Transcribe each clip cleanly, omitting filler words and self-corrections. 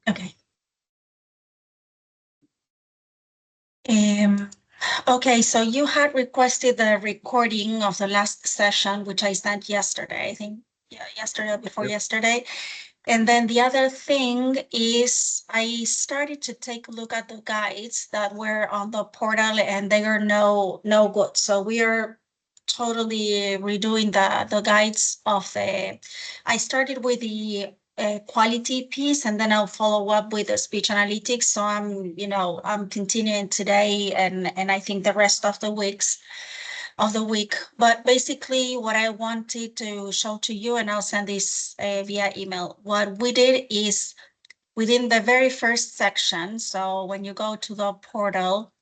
Okay. Okay, so you had requested the recording of the last session, which I sent yesterday, I think, yeah, yesterday or before yesterday. And then the other thing is I started to take a look at the guides that were on the portal, and they are no good. So we are totally redoing the guides of I started with the quality piece, and then I'll follow up with the speech analytics. So I'm continuing today and I think the rest of the week. But basically what I wanted to show to you, and I'll send this via email, what we did is within the very first section. So when you go to the portal,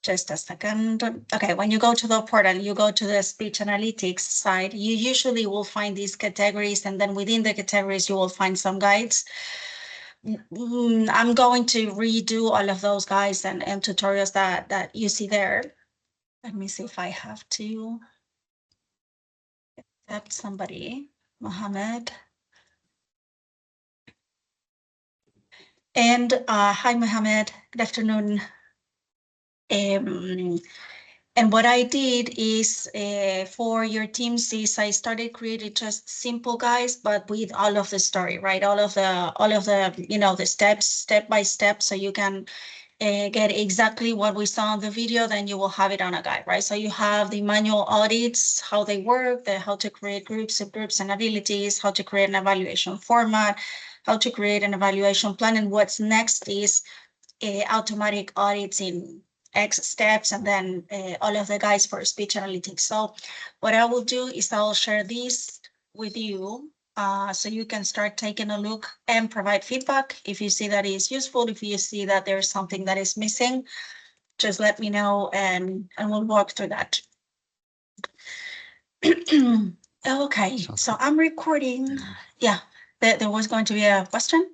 just a second. Okay, when you go to the portal, you go to the speech analytics side, you usually will find these categories, and then within the categories, you will find some guides. I'm going to redo all of those guides and tutorials that you see there. Let me see if I have to accept somebody, Mohammed. And hi, Mohammed. Good afternoon. And what I did is for your teams is I started creating just simple guides, but with all of the story, right? All of the the steps, step by step, so you can get exactly what we saw in the video. Then you will have it on a guide, right? So you have the manual audits, how they work, how to create groups, subgroups, and abilities, how to create an evaluation format, how to create an evaluation plan, and what's next is automatic audits in X steps, and then all of the guides for speech analytics. So what I will do is I'll share this with you so you can start taking a look and provide feedback. If you see that is useful, if you see that there's something that is missing, just let me know and we'll walk through that. Okay, so I'm recording. Yeah, there was going to be a question.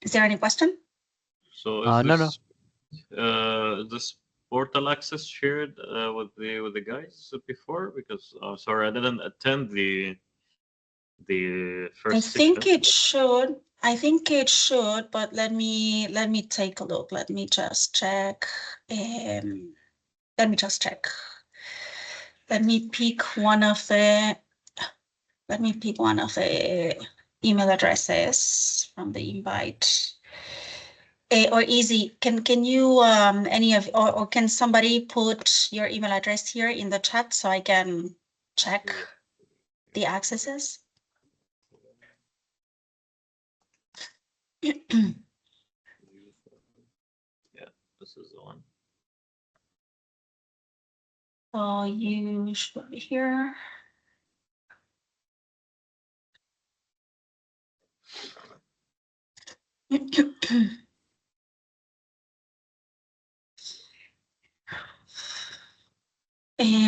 Is there any question? So is this portal access shared with the guys before? Because sorry, I didn't attend the first I think session. it should. I think it should, but let me take a look. Let me just check. Let me just check. Let me pick one of the. Let me pick one of the email addresses from the invite. Or easy. Can you any of or can somebody put your email address here in the chat so I can check the accesses? Yeah, this is the one. So you should be here.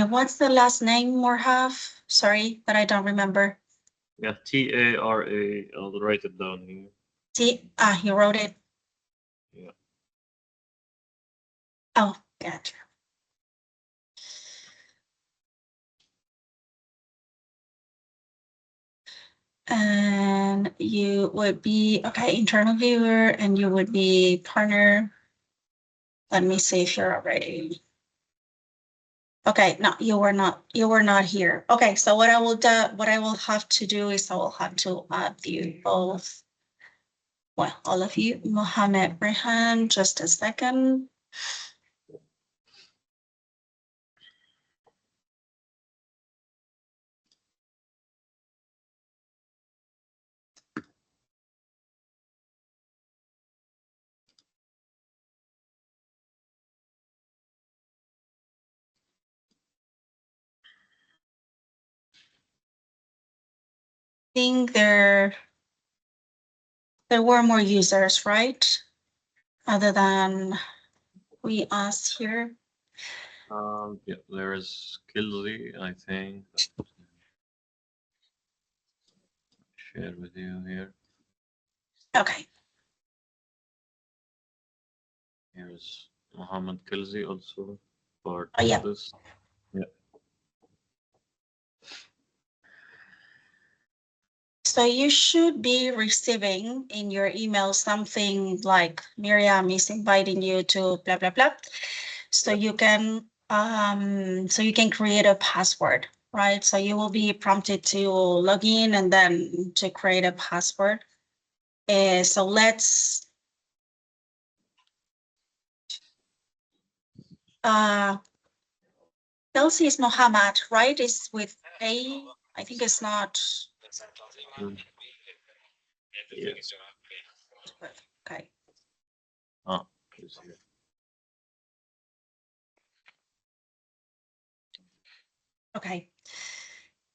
What's the last name, Morhav? Sorry, that I don't remember. Yeah, Tara. I'll write it down here. He wrote it. Yeah. Oh, gotcha. And you would be, okay, internal viewer, and you would be partner. Let me see if you're already. Okay, no, you were not here. Okay, so what I will have to do is I will have to add you both. Well, all of you, Mohammed, Rehan, just a second. Think there were more users, right? Other than we us here. Yeah, there is Kelsey, I think. Share with you here. Okay. Here's Mohammed Kelsey also part Yeah. of this. Yeah. So you should be receiving in your email something like Miriam is inviting you to blah, blah, blah. So you can create a password, right? So you will be prompted to log in and then to create a password. So let's Kelsey is Mohammed, right? Is with A. I think it's not. Yes. Okay. Ah, it's here. Okay.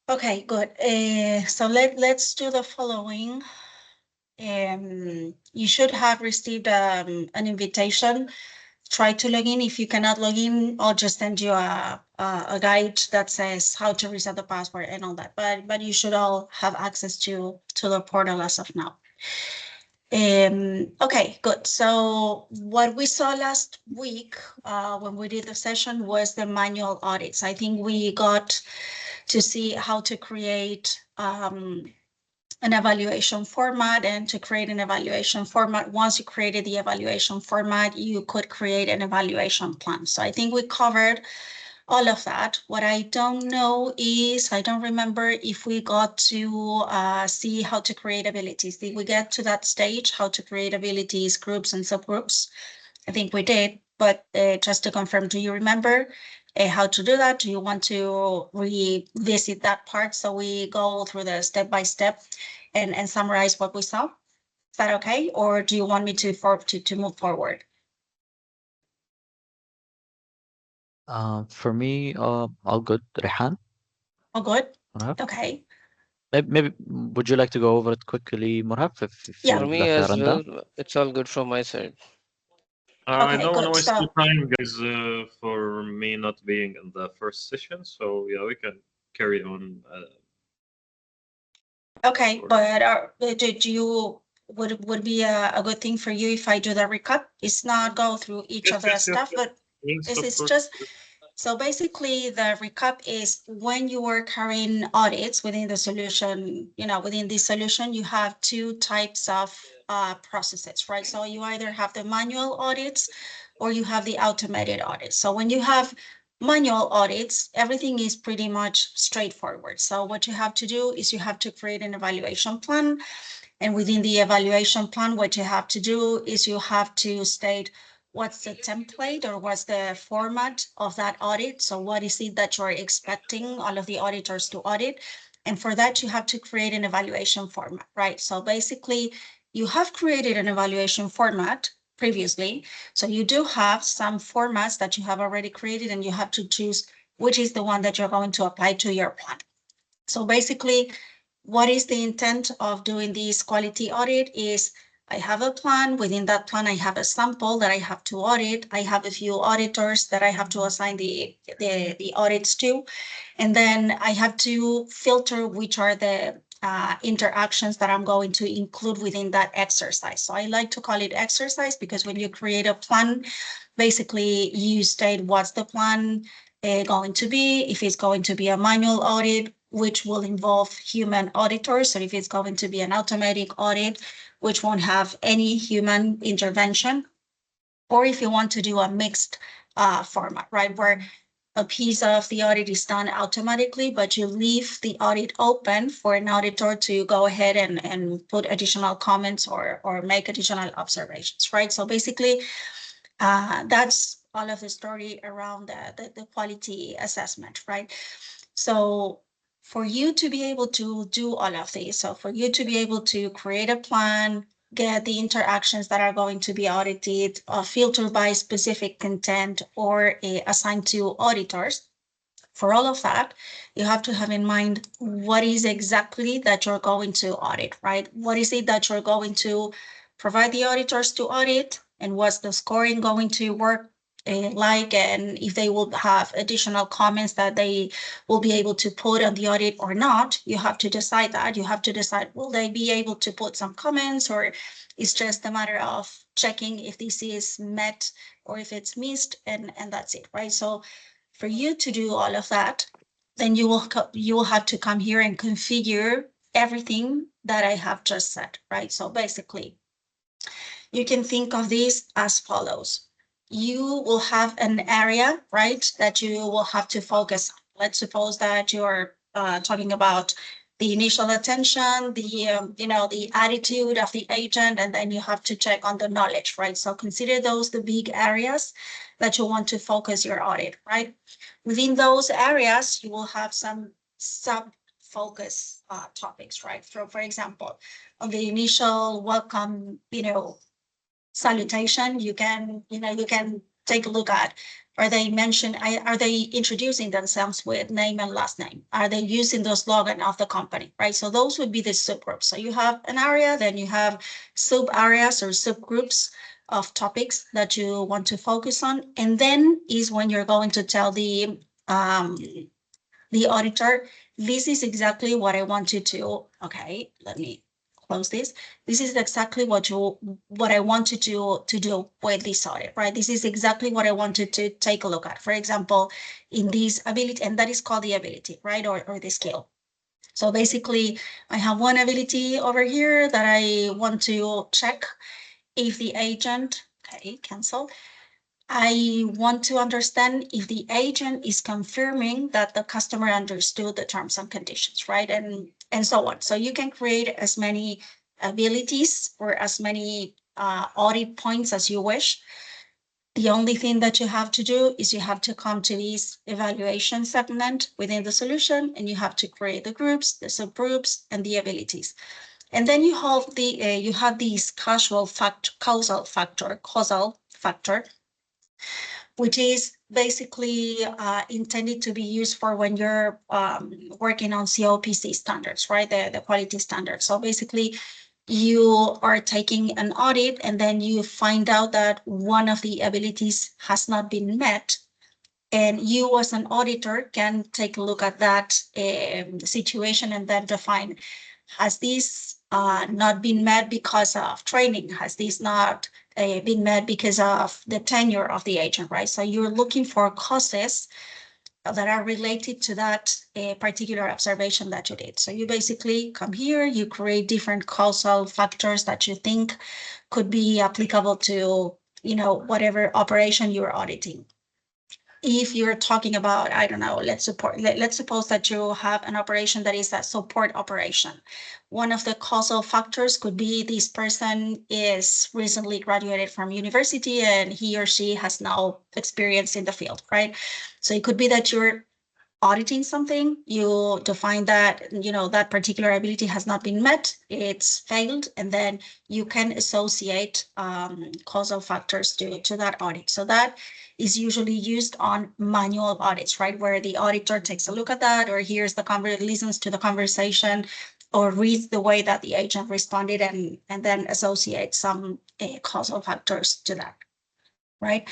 Okay, good. So let's do the following. You should have received an invitation. Try to log in. If you cannot log in, I'll just send you a guide that says how to reset the password and all that. But you should all have access to the portal as of now. Okay, good. So what we saw last week when we did the session was the manual audits. I think we got to see how to create an evaluation format, and to create an evaluation format, once you created the evaluation format, you could create an evaluation plan. So I think we covered all of that. What I don't know is, I don't remember if we got to see how to create abilities. Did we get to that stage, how to create abilities, groups and subgroups? I think we did, but just to confirm, do you remember how to do that? Do you want to revisit that part so we go through the step by step and summarize what we saw? Is that okay? Or do you want me to move forward? For me, all good. Rehan, All good? Murhaf? Okay. Maybe would you like to go over it quickly, Murhaf, if Yeah. For you'd me like a as rundown? well, it's all good from my side. I Okay, don't want to good. waste your So, time, guys, for me not being in the first session. So yeah, we can carry on. okay, Or but do you, would be a good thing for you if I do the recap? It's not go through each yes, of the yes, yes, stuff, yes, but yes, this of is course. just, so basically the recap is when you are carrying audits within the solution, within this solution, you have two types of processes, right? So you either have the manual audits or you have the automated audits. So when you have manual audits, everything is pretty much straightforward. So what you have to do is you have to create an evaluation plan. And within the evaluation plan, what you have to do is you have to state what's the template or what's the format of that audit. So what is it that you're expecting all of the auditors to audit? And for that, you have to create an evaluation format, right? So basically, you have created an evaluation format previously. So you do have some formats that you have already created, and you have to choose which is the one that you're going to apply to your plan. So basically, what is the intent of doing this quality audit is I have a plan. Within that plan, I have a sample that I have to audit. I have a few auditors that I have to assign the audits to. And then I have to filter which are the interactions that I'm going to include within that exercise. So I like to call it exercise because when you create a plan, basically you state what's the plan going to be, if it's going to be a manual audit, which will involve human auditors, or if it's going to be an automatic audit, which won't have any human intervention, or if you want to do a mixed format, right, where a piece of the audit is done automatically, but you leave the audit open for an auditor to go ahead and put additional comments or make additional observations, right? So basically, that's all of the story around the quality assessment, right? So for you to be able to do all of these, so for you to be able to create a plan, get the interactions that are going to be audited, filter by specific content, or assigned to auditors, for all of that, you have to have in mind what is exactly that you're going to audit, right? What is it that you're going to provide the auditors to audit, and what's the scoring going to work like, and if they will have additional comments that they will be able to put on the audit or not. You have to decide that. You have to decide, will they be able to put some comments, or it's just a matter of checking if this is met or if it's missed, and that's it, right? So for you to do all of that, then you will have to come here and configure everything that I have just said, right? So basically, you can think of this as follows. You will have an area, right, that you will have to focus on. Let's suppose that you're talking about the initial attention, the attitude of the agent, and then you have to check on the knowledge, right? So consider those the big areas that you want to focus your audit, right? Within those areas, you will have some sub-focus topics, right? For example, on the initial welcome, salutation, you can take a look at, are they introducing themselves with name and last name? Are they using the slogan of the company, right? So those would be the subgroups. So you have an area, then you have sub areas or subgroups of topics that you want to focus on. And then is when you're going to tell the auditor, this is exactly what I want you to, okay, let me close this. This is exactly what I wanted to do with this audit, right? This is exactly what I wanted to take a look at. For example, in this ability, and that is called the ability, right? Or the skill. So basically, I have one ability over here that I want to check if the agent, okay, cancel. I want to understand if the agent is confirming that the customer understood the terms and conditions, right? And so on. So you can create as many abilities or as many audit points as you wish. The only thing that you have to do is you have to come to this evaluation segment within the solution, and you have to create the groups, the subgroups, and the abilities. And then you have this causal factor, which is basically intended to be used for when you're working on COPC standards, right? The quality standards. So basically, you are taking an audit and then you find out that one of the abilities has not been met. And you as an auditor can take a look at that situation and then define, has this not been met because of training? Has this not been met because of the tenure of the agent, right? So you're looking for causes that are related to that particular observation that you did. So you basically come here, you create different causal factors that you think could be applicable to, whatever operation you're auditing. If you're talking about, I don't know, let's suppose that you have an operation that is a support operation. One of the causal factors could be this person is recently graduated from university and he or she has no experience in the field, right? So it could be that you're auditing something, you define that, that particular ability has not been met, it's failed, and then you can associate causal factors to that audit. So that is usually used on manual audits, right? Where the auditor takes a look at that or hears listens to the conversation or reads the way that the agent responded and then associates some causal factors to that, right?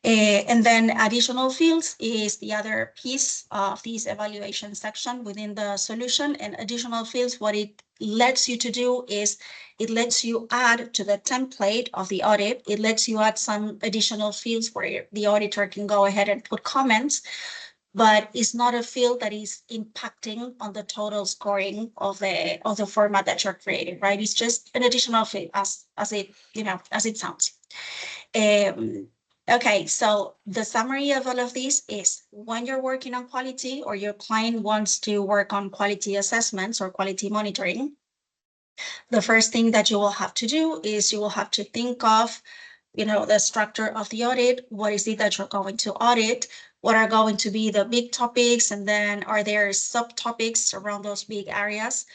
And then additional fields is the other piece of this evaluation section within the solution. And additional fields, what it lets you to do is it lets you add to the template of the audit. It lets you add some additional fields where the auditor can go ahead and put comments, but it's not a field that is impacting on the total scoring of the format that you're creating, right? It's just an additional field as it sounds. Okay, so the summary of all of this is when you're working on quality or your client wants to work on quality assessments or quality monitoring, the first thing that you will have to do is you will have to think of, the structure of the audit. What is it that you're going to audit? What are going to be the big topics? And then are there subtopics around those big areas?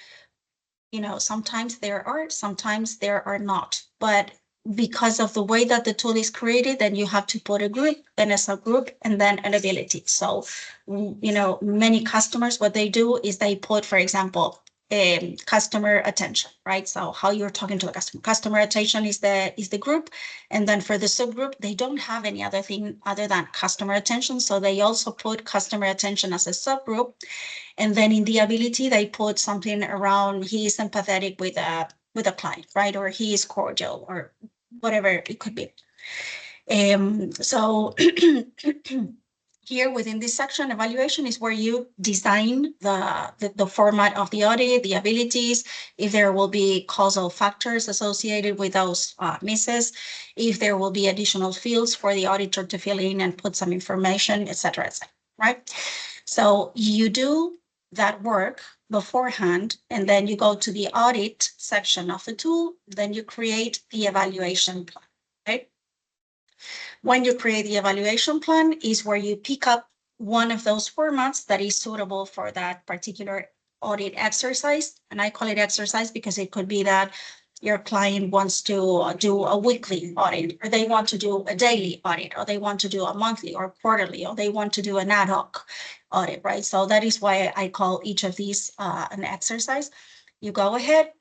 Sometimes there are, sometimes there are not, but because of the way that the tool is created, then you have to put a group, then a subgroup, and then an ability. So, many customers, what they do is they put, for example, customer attention, right? So how you're talking to a customer attention is the group. And then for the subgroup, they don't have any other thing other than customer attention. So they also put customer attention as a subgroup. And then in the ability, they put something around he is empathetic with a client, right? Or he is cordial or whatever it could be. So here within this section, evaluation is where you design the format of the audit, the abilities, if there will be causal factors associated with those misses, if there will be additional fields for the auditor to fill in and put some information, et cetera, right? So you do that work beforehand, and then you go to the audit section of the tool, then you create the evaluation plan, right? When you create the evaluation plan is where you pick up one of those formats that is suitable for that particular audit exercise. And I call it exercise because it could be that your client wants to do a weekly audit, or they want to do a daily audit, or they want to do a monthly or quarterly, or they want to do an ad hoc audit, right? So that is why I call each of these an exercise. You go ahead,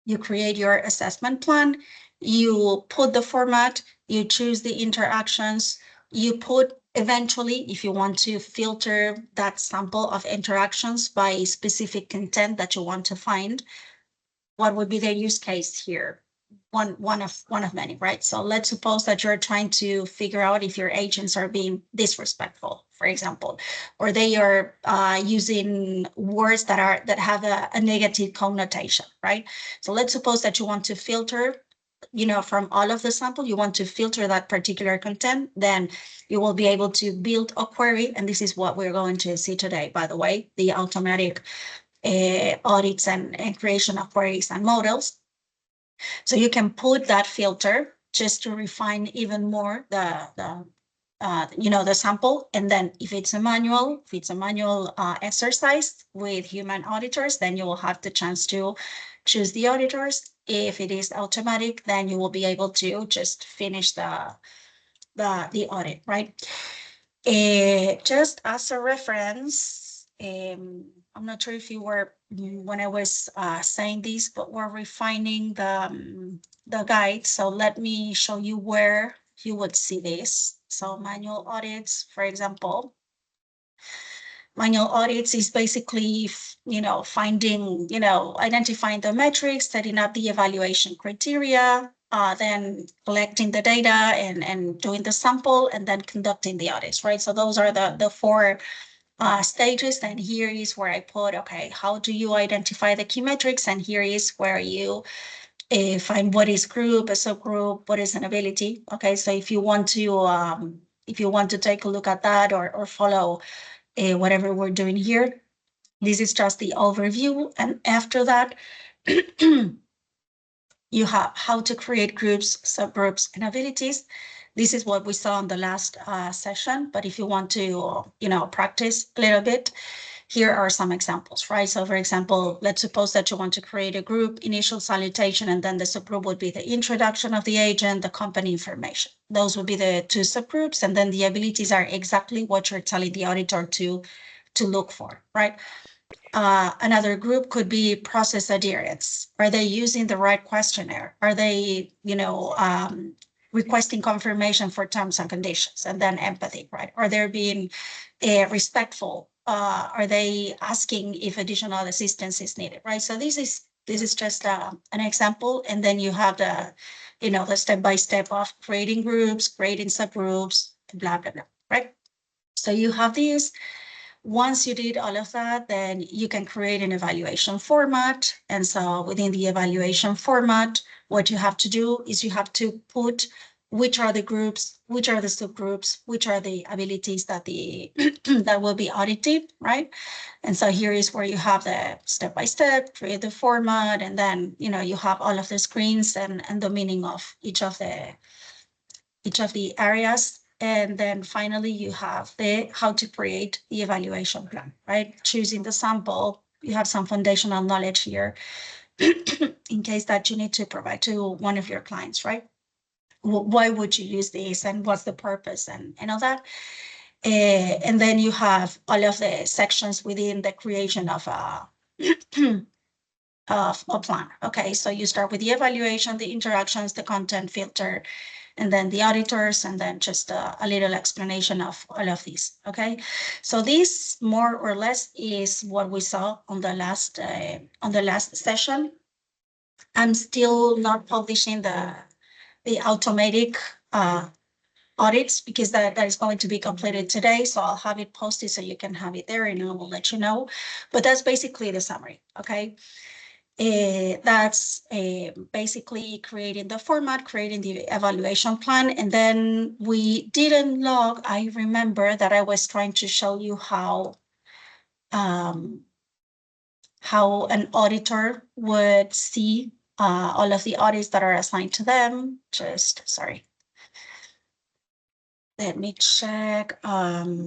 you create your assessment plan, you put the format, you choose the interactions, you put eventually, if you want to filter that sample of interactions by specific content that you want to find, what would be the use case here? One of many, right? So let's suppose that you're trying to figure out if your agents are being disrespectful, for example, or they are using words that have a negative connotation, right? So let's suppose that you want to filter, from all of the sample, you want to filter that particular content, then you will be able to build a query. And this is what we're going to see today, by the way, the automatic audits and creation of queries and models. So you can put that filter just to refine even more the sample. And then if it's a manual exercise with human auditors, then you will have the chance to choose the auditors. If it is automatic, then you will be able to just finish the audit, right? Just as a reference, I'm not sure if you were when I was saying this, but we're refining the guide. So let me show you where you would see this. So manual audits, for example. Manual audits is basically, finding, identifying the metrics, setting up the evaluation criteria, then collecting the data and doing the sample, and then conducting the audits, right? So those are the four stages. And here is where I put, okay, how do you identify the key metrics? And here is where you find what is group, a subgroup, what is an ability. Okay, so if you want to take a look at that or follow whatever we're doing here, this is just the overview. And after that, you have how to create groups, subgroups, and abilities. This is what we saw in the last session. But if you want to, practice a little bit, here are some examples, right? So for example, let's suppose that you want to create a group, initial salutation, and then the subgroup would be the introduction of the agent, the company information. Those would be the two subgroups. And then the abilities are exactly what you're telling the auditor to look for, right? Another group could be process adherence. Are they using the right questionnaire? Are they, requesting confirmation for terms and conditions? And then empathy, right? Are they being respectful? Are they asking if additional assistance is needed, right? So this is just an example. And then you have the step-by-step of creating groups, creating subgroups, blah, blah, blah, right? So you have these. Once you did all of that, then you can create an evaluation format. And so within the evaluation format, what you have to do is you have to put which are the groups, which are the subgroups, which are the abilities that that will be audited, right? And so here is where you have the step-by-step, create the format, and then you have all of the screens and the meaning of each of the areas. And then finally, you have how to create the evaluation plan, right? Choosing the sample, you have some foundational knowledge here in case that you need to provide to one of your clients, right? Why would you use this and what's the purpose and all that? And then you have all of the sections within the creation of a plan. Okay, so you start with the evaluation, the interactions, the content filter, and then the auditors, and then just a little explanation of all of these. Okay, so this more or less is what we saw on the last session. I'm still not publishing the automatic audits, because that is going to be completed today. So I'll have it posted so you can have it there, and I will let you know. But that's basically the summary, okay? That's basically creating the format, creating the evaluation plan, and then we didn't log. I remember that I was trying to show you how an auditor would see all of the audits that are assigned to them. Sorry. Let me check quality.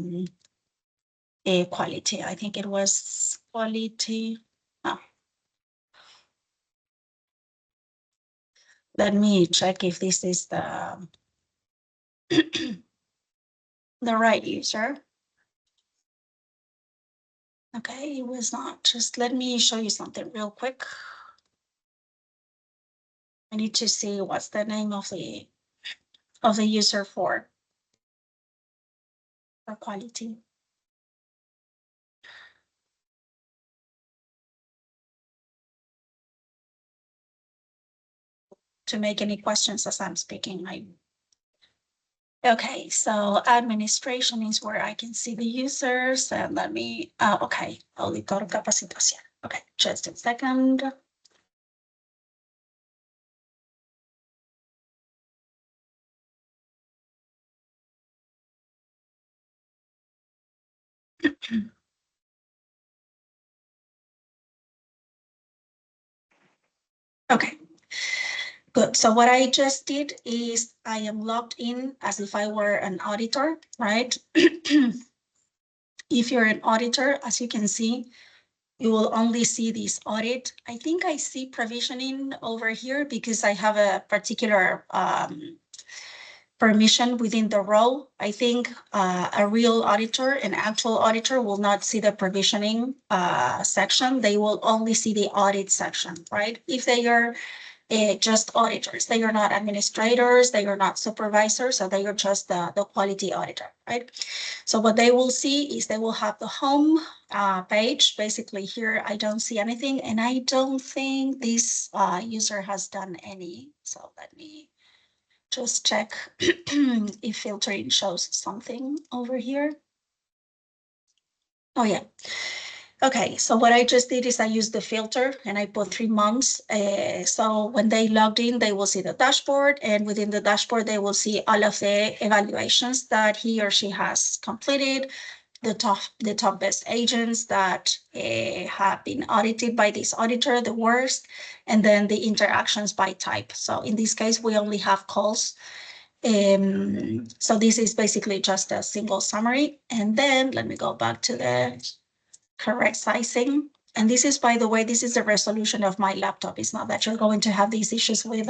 I think it was quality. Oh. Let me check if this is the the right user. Okay, it was not. Just let me show you something real quick. I need to see what's the name of the user for quality. To make any questions as I'm speaking, okay, so administration is where I can see the users, and let me, okay, auditor capacitación. Okay, just a second. Okay, good. So what I just did is I am logged in as if I were an auditor, right? If you're an auditor, as you can see, you will only see this audit. I think I see provisioning over here because I have a particular permission within the role. I think a real auditor, an actual auditor, will not see the provisioning section. They will only see the audit section, right? If they are just auditors, they are not administrators, they are not supervisors, so they are just the quality auditor, right? So what they will see is they will have the home page. Basically here, I don't see anything, and I don't think this user has done any. So let me just check if filtering shows something over here. Oh yeah. Okay, so what I just did is I used the filter and I put 3 months. So when they logged in, they will see the dashboard, and within the dashboard, they will see all of the evaluations that he or she has completed, the top best agents that have been audited by this auditor, the worst, and then the interactions by type. So in this case, we only have calls. So this is basically just a single summary. And then let me go back to the correct sizing. And this is, by the way, this is the resolution of my laptop. It's not that you're going to have these issues with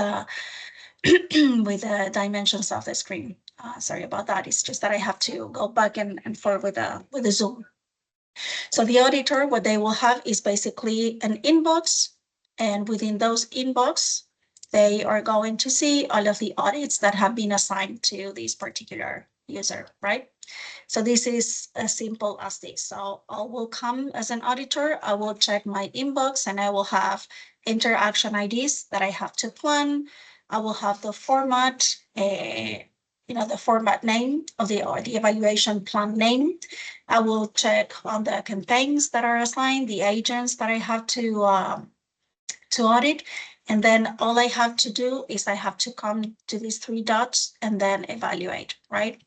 with the dimensions of the screen. Sorry about that. It's just that I have to go back and forth with the Zoom. So the auditor, what they will have is basically an inbox, and within those inbox, they are going to see all of the audits that have been assigned to this particular user, right? So this is as simple as this. So I will come as an auditor, I will check my inbox, and I will have interaction IDs that I have to plan. I will have the format, the format name of the evaluation plan name. I will check on the campaigns that are assigned, the agents that I have to audit. And then all I have to do is I have to come to these 3 dots and then evaluate, right?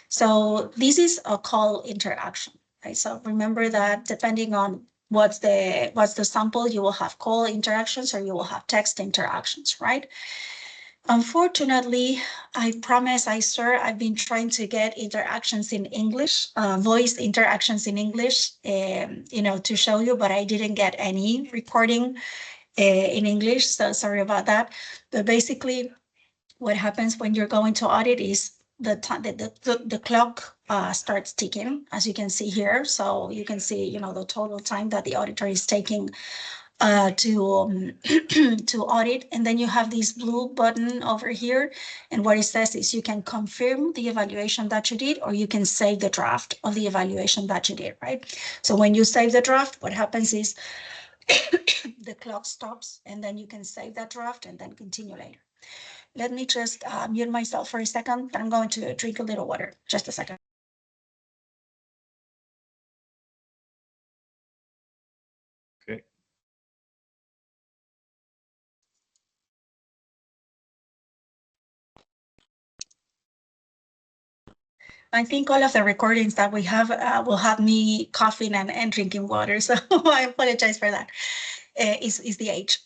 So this is a call interaction, right? So remember that depending on what's the sample, you will have call interactions or you will have text interactions, right? Unfortunately, I promise, I swear, I've been trying to get interactions in English, voice interactions in English, to show you, but I didn't get any recording in English, so sorry about that. But basically, what happens when you're going to audit is the clock starts ticking, as you can see here. So you can see, the total time that the auditor is taking to audit. And then you have this blue button over here. And what it says is you can confirm the evaluation that you did, or you can save the draft of the evaluation that you did, right? So when you save the draft, what happens is the clock stops, and then you can save that draft and then continue later. Let me just mute myself for a second. I'm going to drink a little water. Just a second. Okay. I think all of the recordings that we have will have me coughing and drinking water. So I apologize for that. Is the age.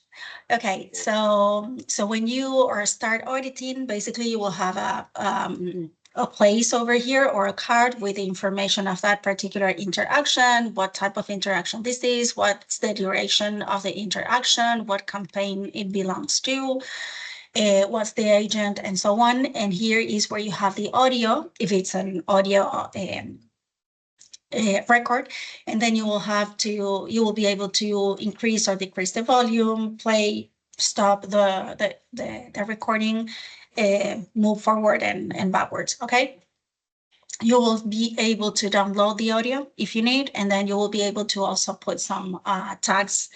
Okay, so when you start auditing, basically you will have a place over here or a card with the information of that particular interaction, what type of interaction this is, what's the duration of the interaction, what campaign it belongs to, what's the agent, and so on. And here is where you have the audio, if it's an audio record, and then you will be able to increase or decrease the volume, play, stop the recording, move forward and backwards. Okay. You will be able to download the audio if you need, and then you will be able to also put some tags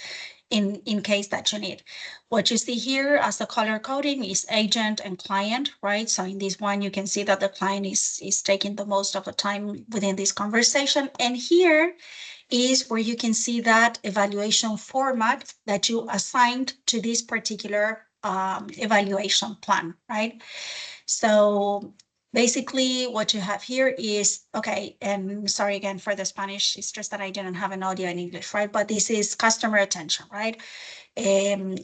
in case that you need. What you see here as the color coding is agent and client, right? So in this one, you can see that the client is taking the most of the time within this conversation. And here is where you can see that evaluation format that you assigned to this particular evaluation plan, right? So basically what you have here is, okay, and sorry again for the Spanish, it's just that I didn't have an audio in English, right? But this is customer attention, right?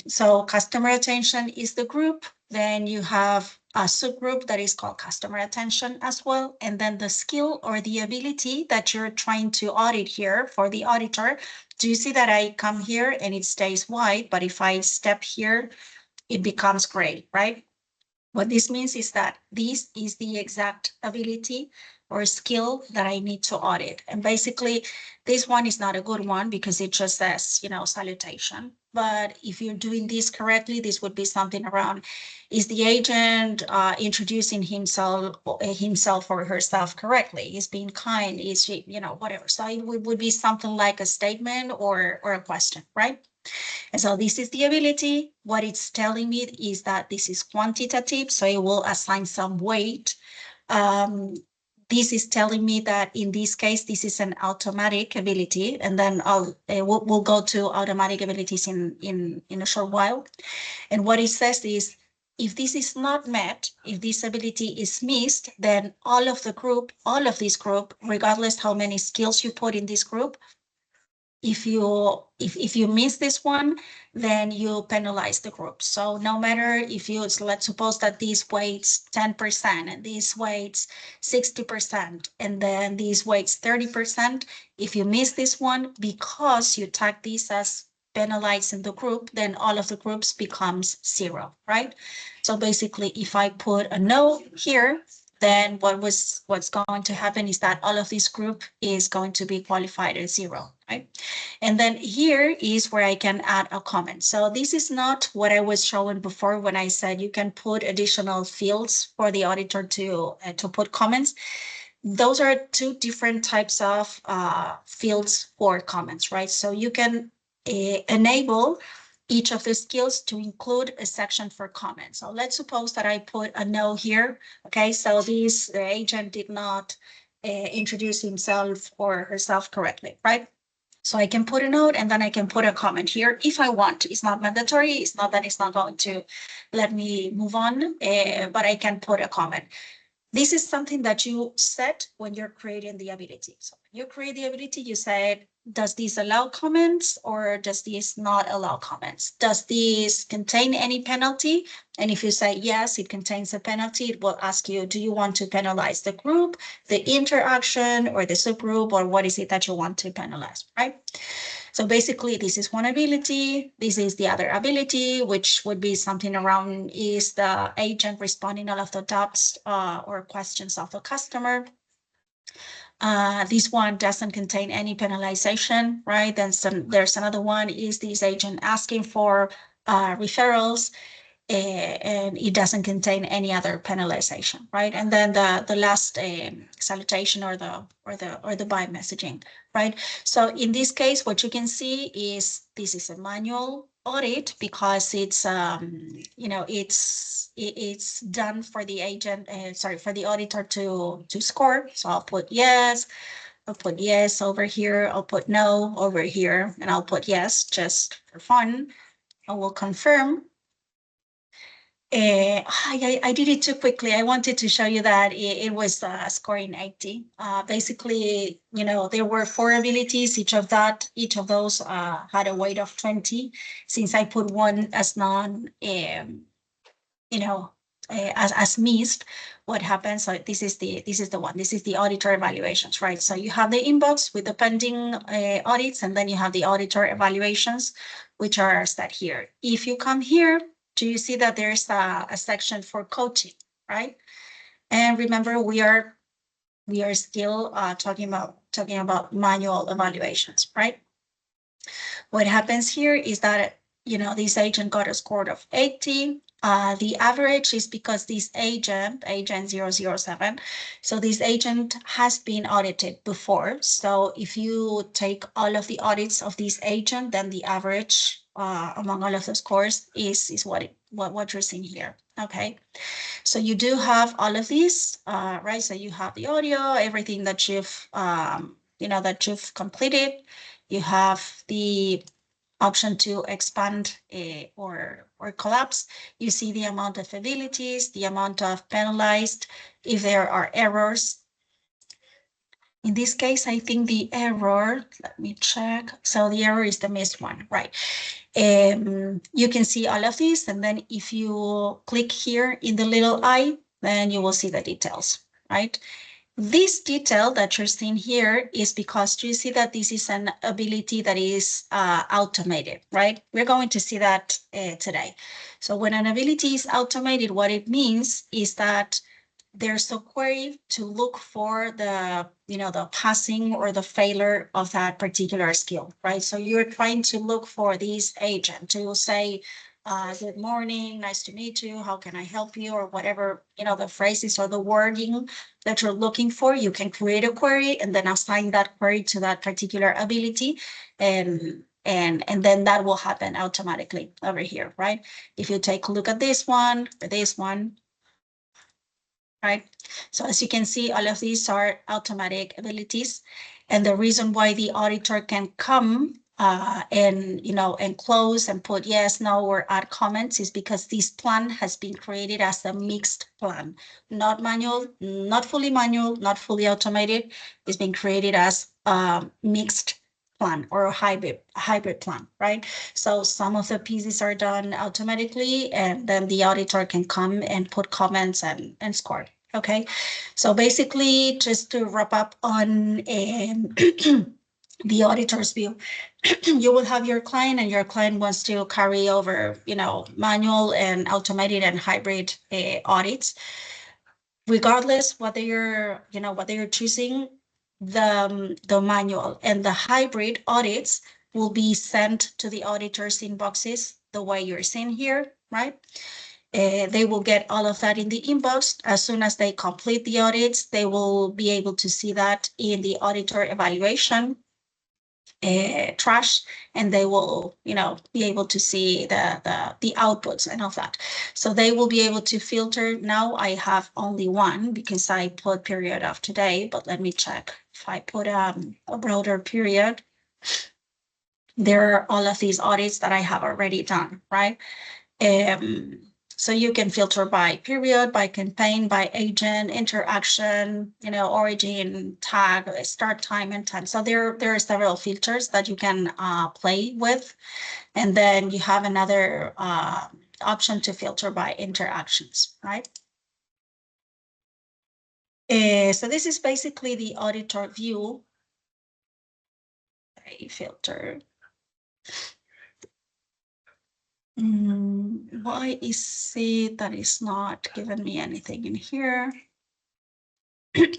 So customer attention is the group. Then you have a subgroup that is called customer attention as well. And then the skill or the ability that you're trying to audit here for the auditor. Do you see that I come here and it stays white, but if I step here, it becomes gray, right? What this means is that this is the exact ability or skill that I need to audit. And basically, this one is not a good one because it just says, salutation. But if you're doing this correctly, this would be something around, is the agent introducing himself or herself correctly? Is being kind? Is she, whatever. So it would be something like a statement or a question, right? And so this is the ability. What it's telling me is that this is quantitative, so it will assign some weight. This is telling me that in this case, this is an automatic ability, and then we'll go to automatic abilities in a short while. And what it says is, if this is not met, if this ability is missed, then all of this group, regardless how many skills you put in this group, if you miss this one, then you penalize the group. So no matter if let's suppose that this weights 10% and this weights 60%, and then this weights 30%, if you miss this one because you tag this as penalizing the group, then all of the groups becomes 0, right? So basically, if I put a no here, then what's going to happen is that all of this group is going to be qualified as 0, right? And then here is where I can add a comment. So this is not what I was showing before when I said you can put additional fields for the auditor to put comments. Those are two different types of fields for comments, right? So you can enable each of the skills to include a section for comments. So let's suppose that I put a no here. Okay, so this agent did not introduce himself or herself correctly, right? So I can put a note and then I can put a comment here if I want. It's not mandatory. It's not that it's not going to let me move on, but I can put a comment. This is something that you set when you're creating the ability. So when you create the ability, you say, does this allow comments or does this not allow comments? Does this contain any penalty? And if you say yes, it contains a penalty, it will ask you, do you want to penalize the group, the interaction, or the subgroup, or what is it that you want to penalize, right? So basically, this is one ability. This is the other ability, which would be something around, is the agent responding all of the doubts or questions of the customer. This one doesn't contain any penalization, right? Then there's another one, is this agent asking for referrals, and it doesn't contain any other penalization, right? And then the last salutation or the by messaging, right? So in this case, what you can see is this is a manual audit because it's, you know, it's done for the agent, sorry, for the auditor to score. So I'll put yes, I'll put yes over here, I'll put no over here, and I'll put yes just for fun. I will confirm. I did it too quickly. I wanted to show you that it was scoring 80. Basically, you know, there were 4 abilities. Each of those had a weight of 20. Since I put one as non, you know, as missed, what happens? So this is the one. This is the auditor evaluations, right? So you have the inbox with the pending audits, and then you have the auditor evaluations, which are set here. If you come here, do you see that there's a section for coaching, right? And remember, we are still talking about manual evaluations, right? What happens here is that, you know, this agent got a score of 80. The average is because this agent 007, so this agent has been audited before. So if you take all of the audits of this agent, then the average among all of the scores is what you're seeing here. Okay, so you do have all of these, right? So you have the audio, everything that you've you know, that you've completed. You have the option to expand or collapse. You see the amount of abilities, the amount of penalized, if there are errors. In this case, I think the error, let me check. So the error is the missed one, right? You can see all of these, and then if you click here in the little eye, then you will see the details, right? This detail that you're seeing here is because you see that this is an ability that is automated, right? We're going to see that today. So when an ability is automated, what it means is that there's a query to look for the, you know, the passing or the failure of that particular skill, right? So you're trying to look for this agent to say, good morning, nice to meet you, how can I help you, or whatever, you know, the phrases or the wording that you're looking for. You can create a query and then assign that query to that particular ability, and then that will happen automatically over here, right? If you take a look at this one or this one, right? So as you can see, all of these are automatic abilities. And the reason why the auditor can come and, you know, and close and put yes, no, or add comments is because this plan has been created as a mixed plan, not manual, not fully manual, not fully automated. It's been created as a mixed plan or a hybrid plan, right? So some of the pieces are done automatically, and then the auditor can come and put comments and score. Okay, so basically, just to wrap up on the auditor's view, you will have your client, and your client wants to carry over, you know, manual and automated and hybrid audits. Regardless whether you're, you know, whether you're choosing the manual and the hybrid audits will be sent to the auditor's inboxes the way you're seeing here, right? They will get all of that in the inbox. As soon as they complete the audits, they will be able to see that in the auditor evaluation trash, and they will, you know, be able to see the outputs and all that. So they will be able to filter. Now I have only one because I put period of today, but let me check. If I put a broader period, there are all of these audits that I have already done, right? So you can filter by period, by campaign, by agent, interaction, you know, origin, tag, start time, and time. So there are several filters that you can play with. And then you have another option to filter by interactions, right? So this is basically the auditor view. A filter. Why is it that it's not giving me anything in here? I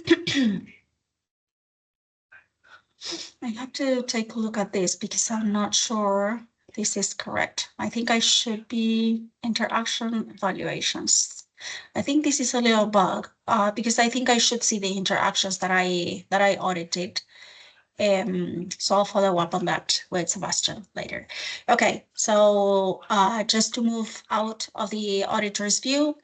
have to take a look at this because I'm not sure this is correct. I think I should be interaction evaluations. I think this is a little bug because I think I should see the interactions that I audited. So I'll follow up on that with Sebastian later. Okay, so just to move out of the auditor's view,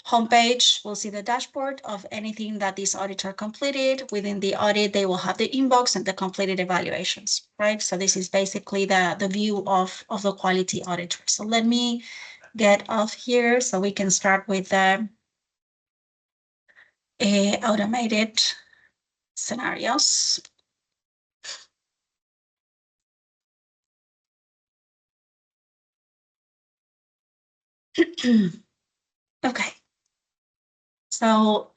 homepage, we'll see the dashboard of anything that this auditor completed. Within the audit, they will have the inbox and the completed evaluations, right? So this is basically the view of the quality auditor. So let me get off here so we can start with the automated scenarios. Okay. So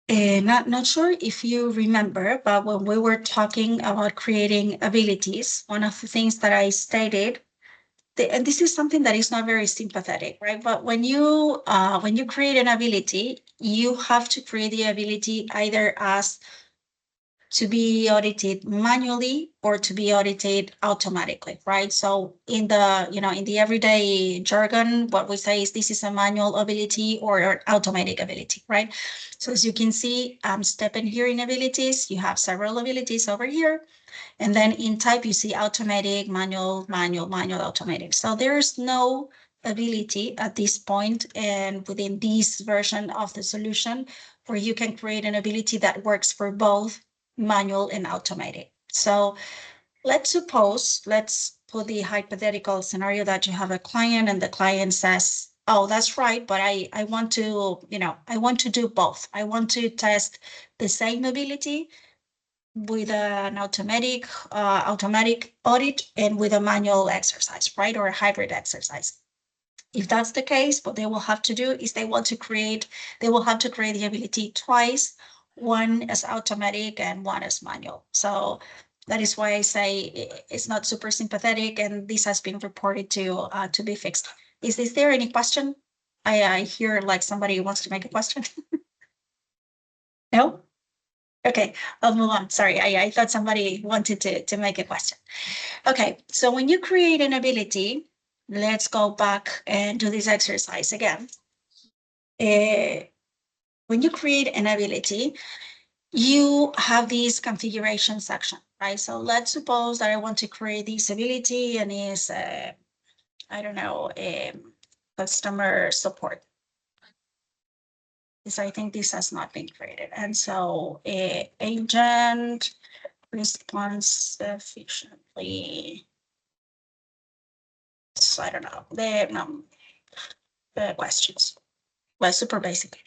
not sure if you remember, but when we were talking about creating abilities, one of the things that I stated, and this is something that is not very sympathetic, right? But when you create an ability, you have to create the ability either as to be audited manually or to be audited automatically, right? So in the, in the everyday jargon, what we say is this is a manual ability or an automatic ability, right? So as you can see, I'm stepping here in abilities. You have several abilities over here. And then in type, you see automatic, manual, manual, manual, automatic. So there's no ability at this point and within this version of the solution where you can create an ability that works for both manual and automatic. So let's put the hypothetical scenario that you have a client and the client says, oh, that's right, but I want to, I want to do both. I want to test the same ability with an automatic audit and with a manual exercise, right? Or a hybrid exercise. If that's the case, what they will have to do is they will have to create the ability twice, one as automatic and one as manual. So that is why I say it's not super sympathetic, and this has been reported to be fixed. Is there any question? I hear like somebody wants to make a question. No? Okay, I'll move on. Sorry, I thought somebody wanted to make a question. Okay, so when you create an ability, let's go back and do this exercise again. When you create an ability, you have this configuration section, right? So let's suppose that I want to create this ability and is, I don't know, customer support. Because I think this has not been created. And so agent responds efficiently. So I don't know, the questions. Well, super basic.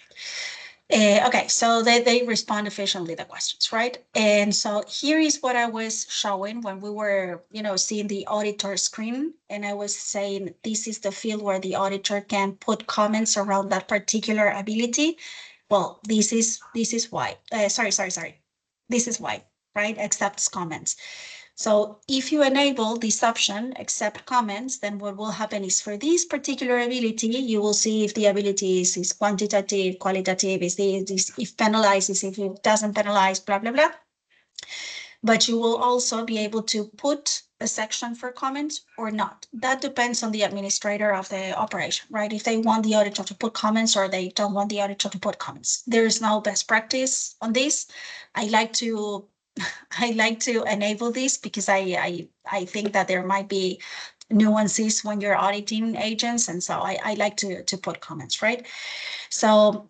Okay, so they respond efficiently the questions, right? And so here is what I was showing when we were, seeing the auditor screen, and I was saying this is the field where the auditor can put comments around that particular ability. Well, this is why. Sorry. This is why, right? Accepts comments. So if you enable this option, accept comments, then what will happen is for this particular ability, you will see if the ability is quantitative, qualitative, if penalizes, if it doesn't penalize, blah, blah, blah. But you will also be able to put a section for comments or not. That depends on the administrator of the operation, right? If they want the auditor to put comments or they don't want the auditor to put comments. There is no best practice on this. I like to enable this because I think that there might be nuances when you're auditing agents. And so I like to put comments, right? So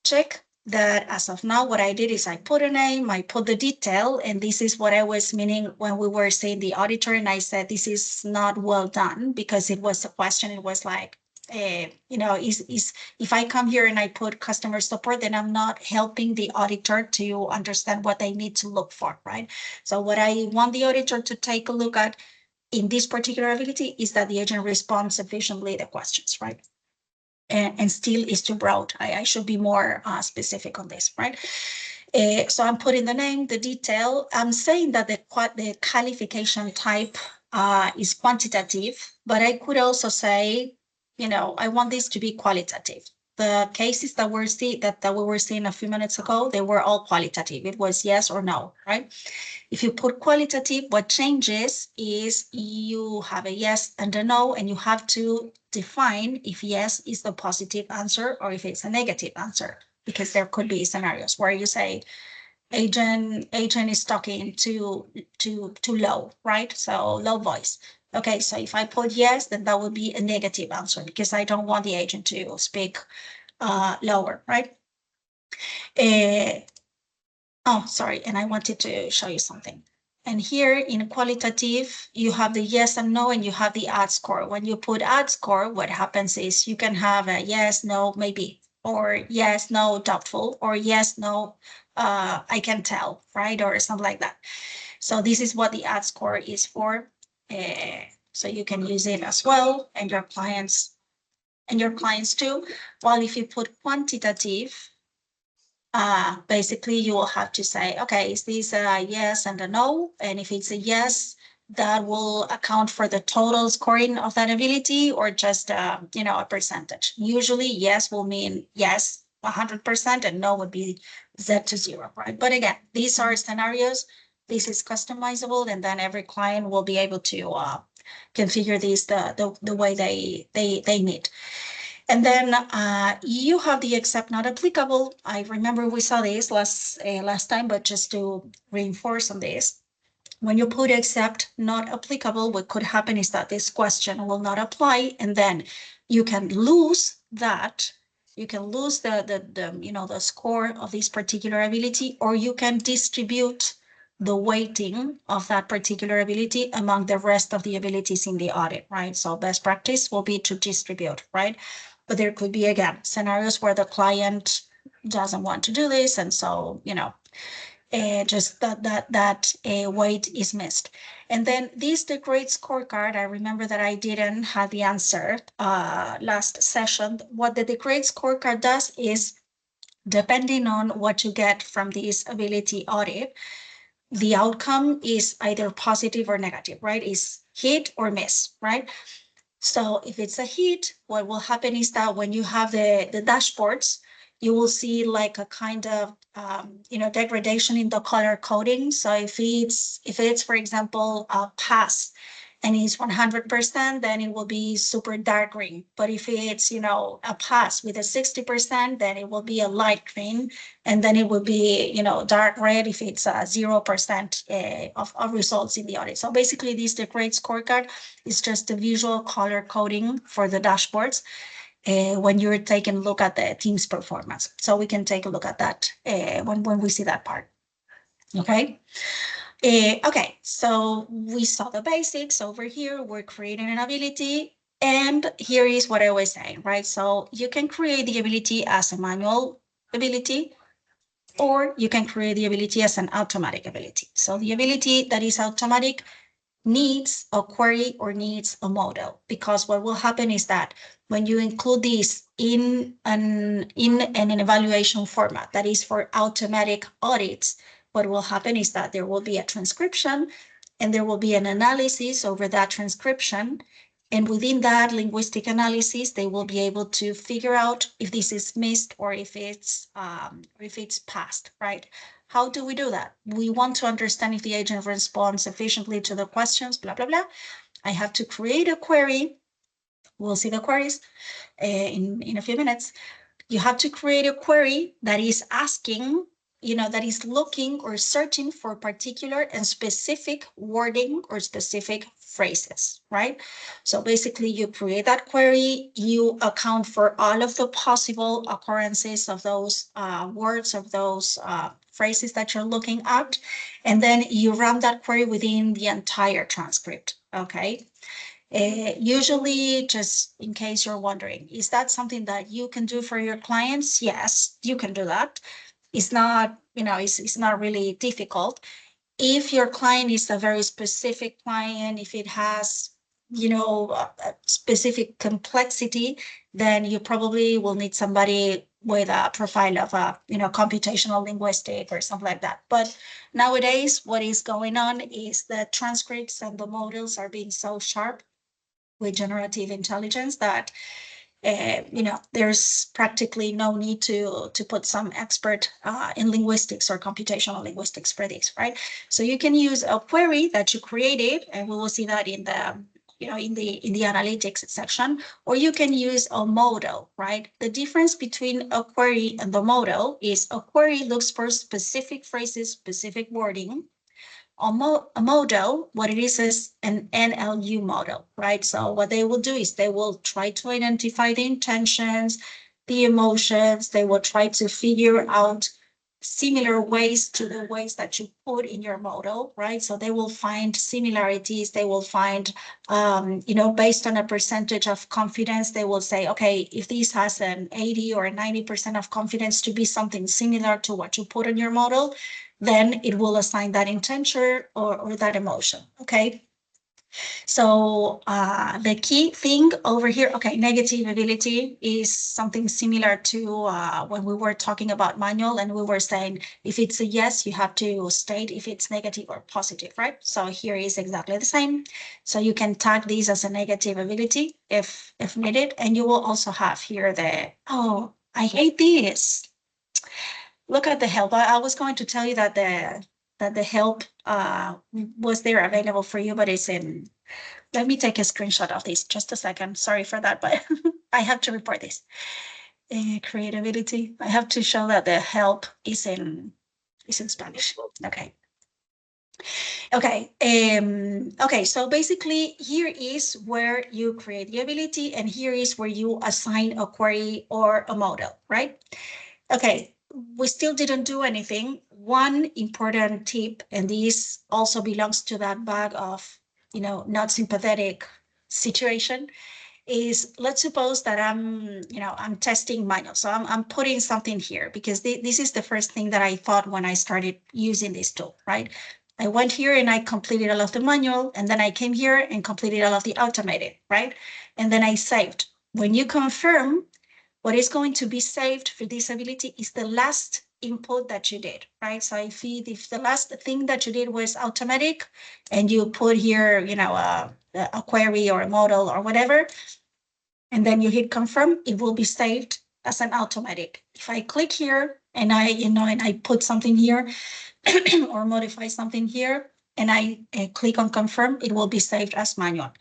check that as of now, what I did is I put a name, I put the detail, and this is what I was meaning when we were saying the auditor, and I said, this is not well done because it was a question. It was like, if I come here and I put customer support, then I'm not helping the auditor to understand what they need to look for, right? So what I want the auditor to take a look at in this particular ability is that the agent responds efficiently to the questions, right? And still is too broad. I should be more specific on this, right? So I'm putting the name, the detail. I'm saying that the qualification type is quantitative, but I could also say, I want this to be qualitative. The cases that we were seeing a few minutes ago, they were all qualitative. It was yes or no, right? If you put qualitative, what changes is you have a yes and a no, and you have to define if yes is the positive answer or if it's a negative answer, because there could be scenarios where you say, agent is talking too low, right? So low voice. Okay, so if I put yes, then that would be a negative answer because I don't want the agent to speak lower, right? Oh, sorry, and I wanted to show you something. And here in qualitative, you have the yes and no, and you have the add score. When you put add score, what happens is you can have a yes, no, maybe, or yes, no, doubtful, or yes, no, I can tell, right? Or something like that. So this is what the add score is for. So you can use it as well, and your clients too. While if you put quantitative, basically you will have to say, okay, is this a yes and a no? And if it's a yes, that will account for the total scoring of that ability or just, a percentage. Usually yes will mean yes, 100%, and no would be Z to 0, right? But again, these are scenarios. This is customizable, and then every client will be able to configure these the way they need. And then you have the except not applicable. I remember we saw this last time, but just to reinforce on this, when you put except not applicable, what could happen is that this question will not apply, and then you can lose that. You can lose the score of this particular ability, or you can distribute the weighting of that particular ability among the rest of the abilities in the audit, right? So best practice will be to distribute, right? But there could be, again, scenarios where the client doesn't want to do this, and so, just that weight is missed. And then the grade scorecard, I remember that I didn't have the answer last session. What the grade scorecard does is, depending on what you get from this ability audit, the outcome is either positive or negative, right? Is hit or miss, right? So if it's a hit, what will happen is that when you have the dashboards, you will see like a kind of degradation in the color coding. So if it's for example a pass and it's 100%, then it will be super dark green. But if it's a pass with a 60%, then it will be a light green, and then it will be dark red if it's 0% of results in the audit. So basically, the grade scorecard is just a visual color coding for the dashboards when you're taking a look at the team's performance. So we can take a look at that when we see that part. Okay. Okay, so we saw the basics over here. We're creating an ability, and here is what I was saying, right? So you can create the ability as a manual ability, or you can create the ability as an automatic ability. So the ability that is automatic needs a query or needs a model, because what will happen is that when you include this in an evaluation format that is for automatic audits, what will happen is that there will be a transcription and there will be an analysis over that transcription. And within that linguistic analysis, they will be able to figure out if this is missed or if it's passed, right? How do we do that? We want to understand if the agent responds efficiently to the questions, blah, blah, blah. I have to create a query. We'll see the queries in a few minutes. You have to create a query that is asking, that is looking or searching for particular and specific wording or specific phrases, right? So basically you create that query, you account for all of the possible occurrences of those words, of those phrases that you're looking at, and then you run that query within the entire transcript, okay? Usually, just in case you're wondering, is that something that you can do for your clients? Yes, you can do that. It's not, it's not really difficult. If your client is a very specific client, if it has, a specific complexity, then you probably will need somebody with a profile of a, computational linguistic or something like that. But nowadays, what is going on is the transcripts and the models are being so sharp with generative intelligence that there's practically no need to put some expert in linguistics or computational linguistics for this, right? So you can use a query that you created, and we will see that in the in the analytics section, or you can use a model, right? The difference between a query and the model is a query looks for specific phrases, specific wording. A model, what it is an NLU model, right? So what they will do is they will try to identify the intentions, the emotions. They will try to figure out similar ways to the ways that you put in your model, right? So they will find similarities. They will find, based on a percentage of confidence, they will say, okay, if this has an 80 or 90% of confidence to be something similar to what you put in your model, then it will assign that intention or that emotion, okay? So the key thing over here, okay, negative ability is something similar to when we were talking about manual and we were saying, if it's a yes, you have to state if it's negative or positive, right? So here is exactly the same. So you can tag this as a negative ability if needed. And you will also have here oh, I hate this. Look at the help. I was going to tell you that the help was there available for you, but it's in. Let me take a screenshot of this. Just a second. Sorry for that, but I have to report this. Creativity. I have to show that the help is in Spanish. Okay. Okay. Okay. So basically, here is where you create the ability, and here is where you assign a query or a model, right? Okay. We still didn't do anything. One important tip, and this also belongs to that bag of, not sympathetic situation, is let's suppose that I'm testing manual. So I'm putting something here because this is the first thing that I thought when I started using this tool, right? I went here and I completed all of the manual, and then I came here and completed all of the automated, right? And then I saved. When you confirm, what is going to be saved for this ability is the last input that you did, right? So if the last thing that you did was automatic and you put here, a query or a model or whatever, and then you hit confirm, it will be saved as an automatic. If I click here and I put something here or modify something here and I click on confirm, it will be saved as manual.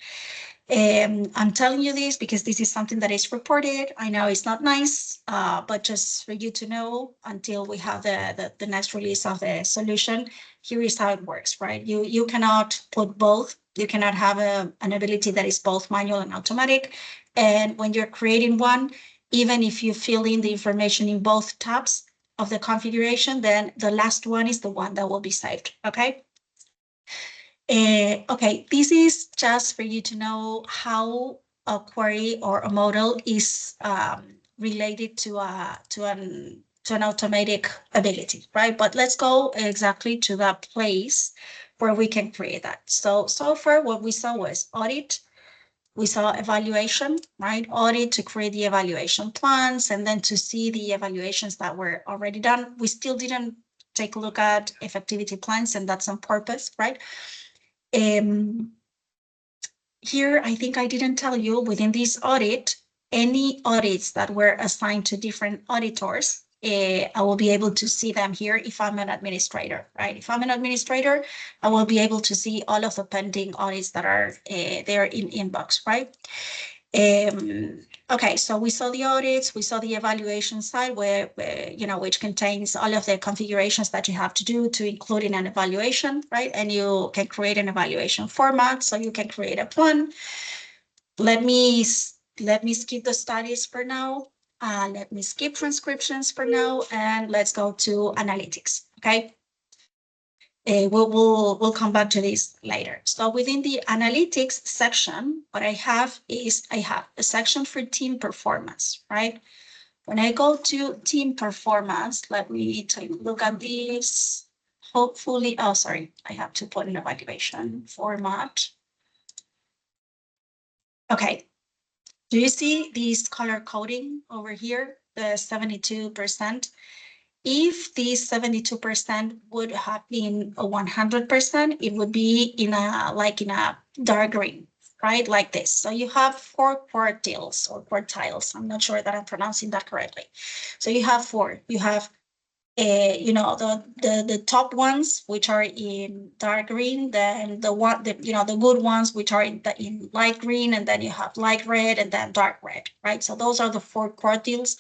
I'm telling you this because this is something that is reported. I know it's not nice, but just for you to know, until we have the next release of the solution, here is how it works, right? You cannot put both. You cannot have an ability that is both manual and automatic. And when you're creating one, even if you fill in the information in both tabs of the configuration, then the last one is the one that will be saved, okay? Okay, this is just for you to know how a query or a model is related to an automatic ability, right? But let's go exactly to that place where we can create that. So far what we saw was audit. We saw evaluation, right? Audit to create the evaluation plans and then to see the evaluations that were already done. We still didn't take a look at effectivity plans, and that's on purpose, right? Here, I think I didn't tell you, within this audit, any audits that were assigned to different auditors, I will be able to see them here if I'm an administrator, right? If I'm an administrator, I will be able to see all of the pending audits that are there in inbox, right? Okay, so we saw the audits, we saw the evaluation side where which contains all of the configurations that you have to do to include in an evaluation, right? And you can create an evaluation format, so you can create a plan. Let me skip the studies for now. Let me skip transcriptions for now, and let's go to analytics, okay? We'll come back to this later. So within the analytics section, what I have is I have a section for team performance, right? When I go to team performance, let me take a look at this. Hopefully, oh, sorry, I have to put an evaluation format. Okay, do you see this color coding over here, the 72%? If this 72% would have been a 100%, it would be in a dark green, right? Like this. So you have 4 quartiles or quartiles. I'm not sure that I'm pronouncing that correctly. So you have 4. You have you know, the top ones, which are in dark green, then the good ones, which are in light green, and then you have light red and then dark red, right? So those are the 4 quartiles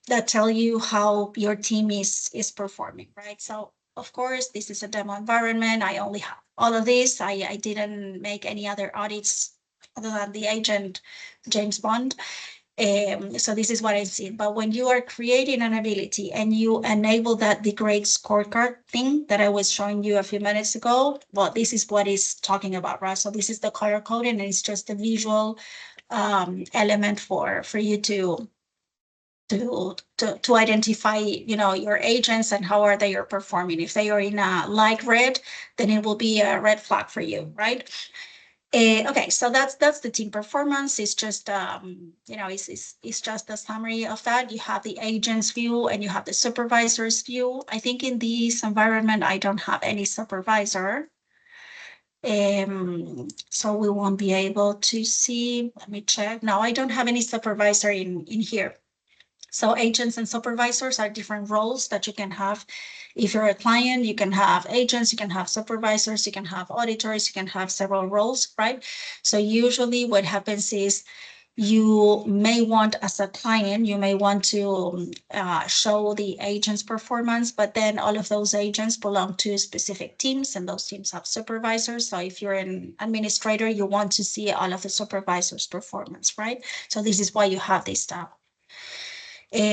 that tell you how your team is performing, right? So of course, this is a demo environment. I only have all of this. I didn't make any other audits other than the agent James Bond. So this is what I've seen. But when you are creating an ability and you enable that the grade scorecard thing that I was showing you a few minutes ago, well, this is what it's talking about, right? So this is the color coding, and it's just a visual element for you to identify, you know, your agents and how are they are performing. If they are in a light red, then it will be a red flag for you, right? Okay, so that's the team performance. It's just you know, it's just a summary of that. You have the agent's view and you have the supervisor's view. I think in this environment I don't have any supervisor, so we won't be able to see. Let me check. No, I don't have any supervisor in here. So agents and supervisors are different roles that you can have. If you're a client, you can have agents, you can have supervisors, you can have auditors, you can have several roles, right? So usually what happens is you may want, as a client, you may want to show the agent's performance, but then all of those agents belong to specific teams, and those teams have supervisors. So if you're an administrator, you want to see all of the supervisors' performance, right? So this is why you have this stuff.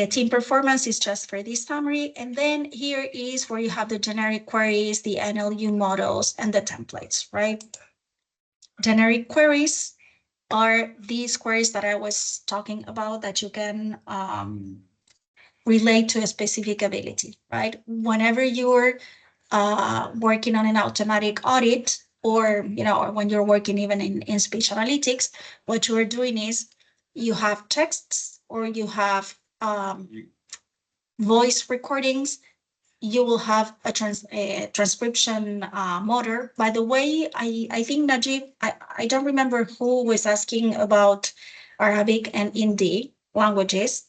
Team performance is just for this summary. And then here is where you have the generic queries, the NLU models, and the templates, right? Generic queries are these queries that I was talking about that you can relate to a specific ability, right? Whenever you're working on an automatic audit, or, you know, or when you're working even in speech analytics, what you are doing is you have texts or you have voice recordings, you will have a transcription motor. By the way, I think Najib, I don't remember who was asking about Arabic and Hindi languages.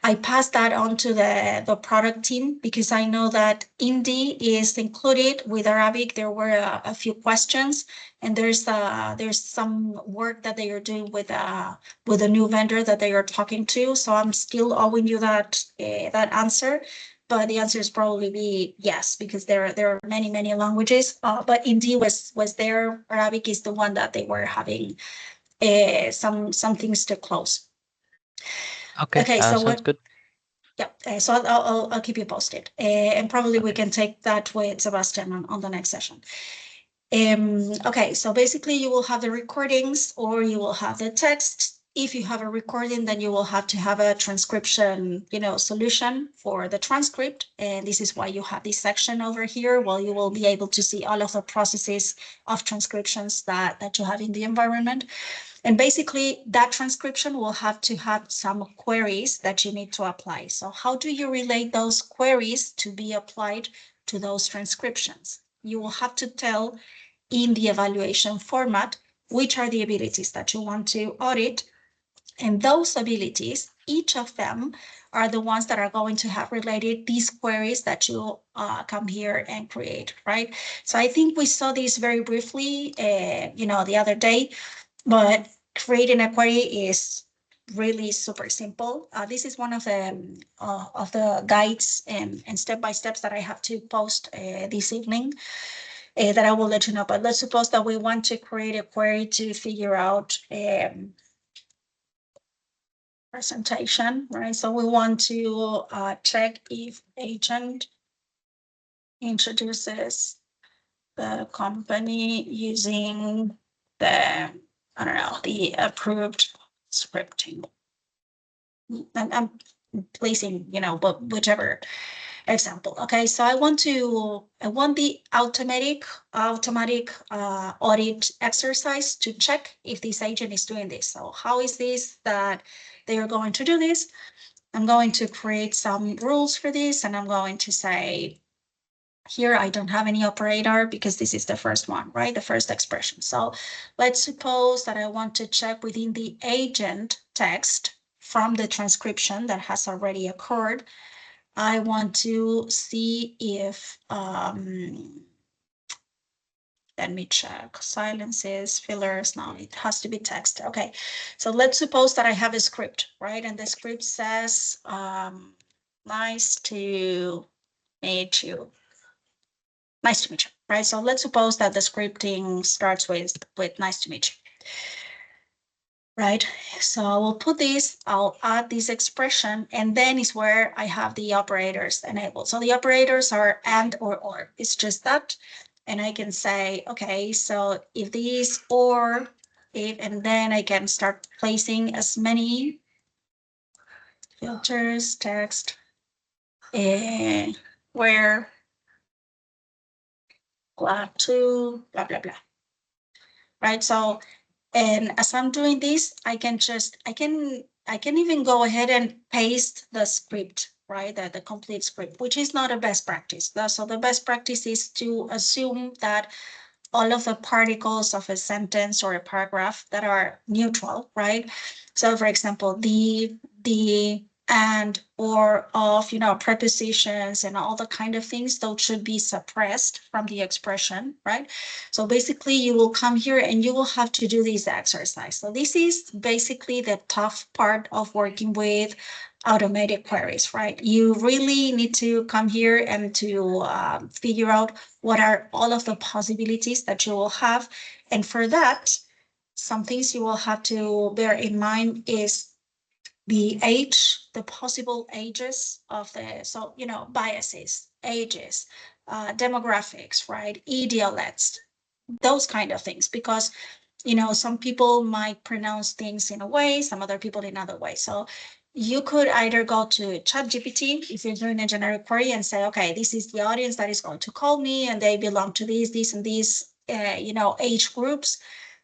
I passed that on to the product team because I know that Hindi is included with Arabic. There were a few questions, and there's some work that they are doing with a new vendor that they are talking to. So I'm still owing you that answer. But the answer is probably be yes, because there are many languages. But Hindi was there. Arabic is the one that they were having some things to close. Okay, So sounds good. Yeah, so I'll keep you posted, and probably we can take that with Sebastian on the next session. Okay, so basically you will have the recordings or you will have the text. If you have a recording, then you will have to have a transcription, you know, solution for the transcript. And this is why you have this section over here. Well, you will be able to see all of the processes of transcriptions that you have in the environment. And basically that transcription will have to have some queries that you need to apply. So how do you relate those queries to be applied to those transcriptions? You will have to tell in the evaluation format which are the abilities that you want to audit. And those abilities, each of them are the ones that are going to have related these queries that you come here and create, right? So I think we saw this very briefly, you know, the other day, but creating a query is really super simple. This is one of the guides and step-by-steps that I have to post this evening that I will let you know. But let's suppose that we want to create a query to figure out presentation, right? So we want to check if agent introduces the company using the, I don't know, the approved scripting. And I'm placing, you know, but whichever example. Okay, so I want the automatic audit exercise to check if this agent is doing this. So how is this that they are going to do this? I'm going to create some rules for this, and I'm going to say, here I don't have any operator because this is the first one, right? The first expression. So let's suppose that I want to check within the agent text from the transcription that has already occurred, I want to see if, let me check, silences, fillers, no, it has to be text. Okay, so let's suppose that I have a script, right? And the script says, nice to meet you. Nice to meet you, right? So let's suppose that the scripting starts with nice to meet you. Right, so I will put this, I'll add this expression, and then is where I have the operators enabled. So the operators are and or. It's just that. And I can say, okay, so if these or if, and then I can start placing as many filters, text, where, blah, to, blah, blah, blah. Right, so, and as I'm doing this, I can even go ahead and paste the script, right? The complete script, which is not a best practice. So the best practice is to assume that all of the particles of a sentence or a paragraph that are neutral, right? So for example, the, and, or, of, prepositions and all the kind of things, those should be suppressed from the expression, right? So basically you will come here and you will have to do this exercise. So this is basically the tough part of working with automated queries, right? You really need to come here and to figure out what are all of the possibilities that you will have. And for that, some things you will have to bear in mind is the age, the possible ages of the, so, biases, ages, demographics, right? Idiolects, those kind of things, because, some people might pronounce things in a way, some other people in another way. So you could either go to ChatGPT if you're doing a generic query and say, okay, this is the audience that is going to call me and they belong to these and these, age groups.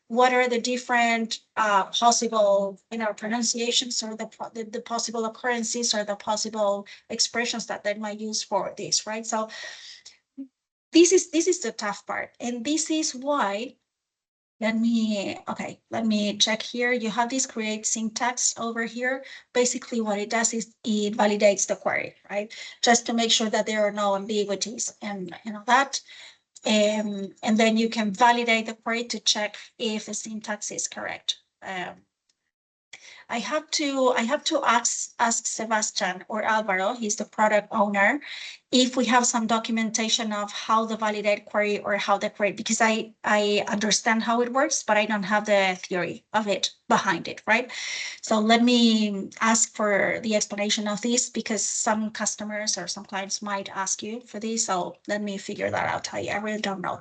What are the different possible, pronunciations or the possible occurrences or the possible expressions that they might use for this, right? So this is the tough part. And this is why, let me check here. You have this create syntax over here. Basically what it does is it validates the query, right? Just to make sure that there are no ambiguities and that. And then you can validate the query to check if the syntax is correct. I have to ask Sebastian or Alvaro, he's the product owner, if we have some documentation of how the validate query or how the query, because I understand how it works, but I don't have the theory of it behind it, right? So let me ask for the explanation of this, because some customers or some clients might ask you for this. So let me figure that out. I really don't know.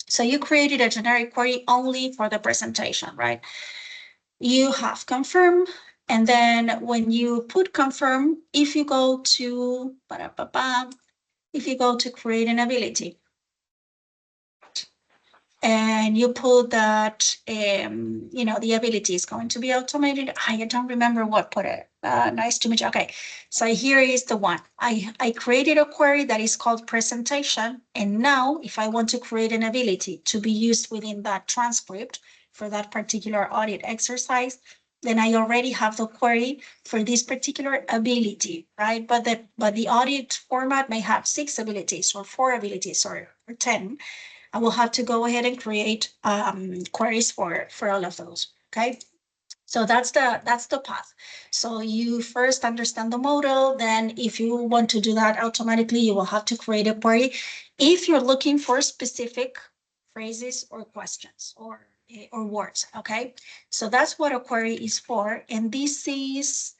So you created a generic query only for the presentation, right? You have confirm, and then when you put confirm, if you go to create an ability and you put that the ability is going to be automated. I don't remember what put it. Nice to meet you. Okay, so here is the one. I created a query that is called presentation, and now if I want to create an ability to be used within that transcript for that particular audit exercise, then I already have the query for this particular ability, right? But the audit format may have 6 abilities or 4 abilities or 10. I will have to go ahead and create queries for all of those, okay? So that's the path. So you first understand the model, then if you want to do that automatically, you will have to create a query if you're looking for specific phrases or questions or words, okay? So that's what a query is for, and this is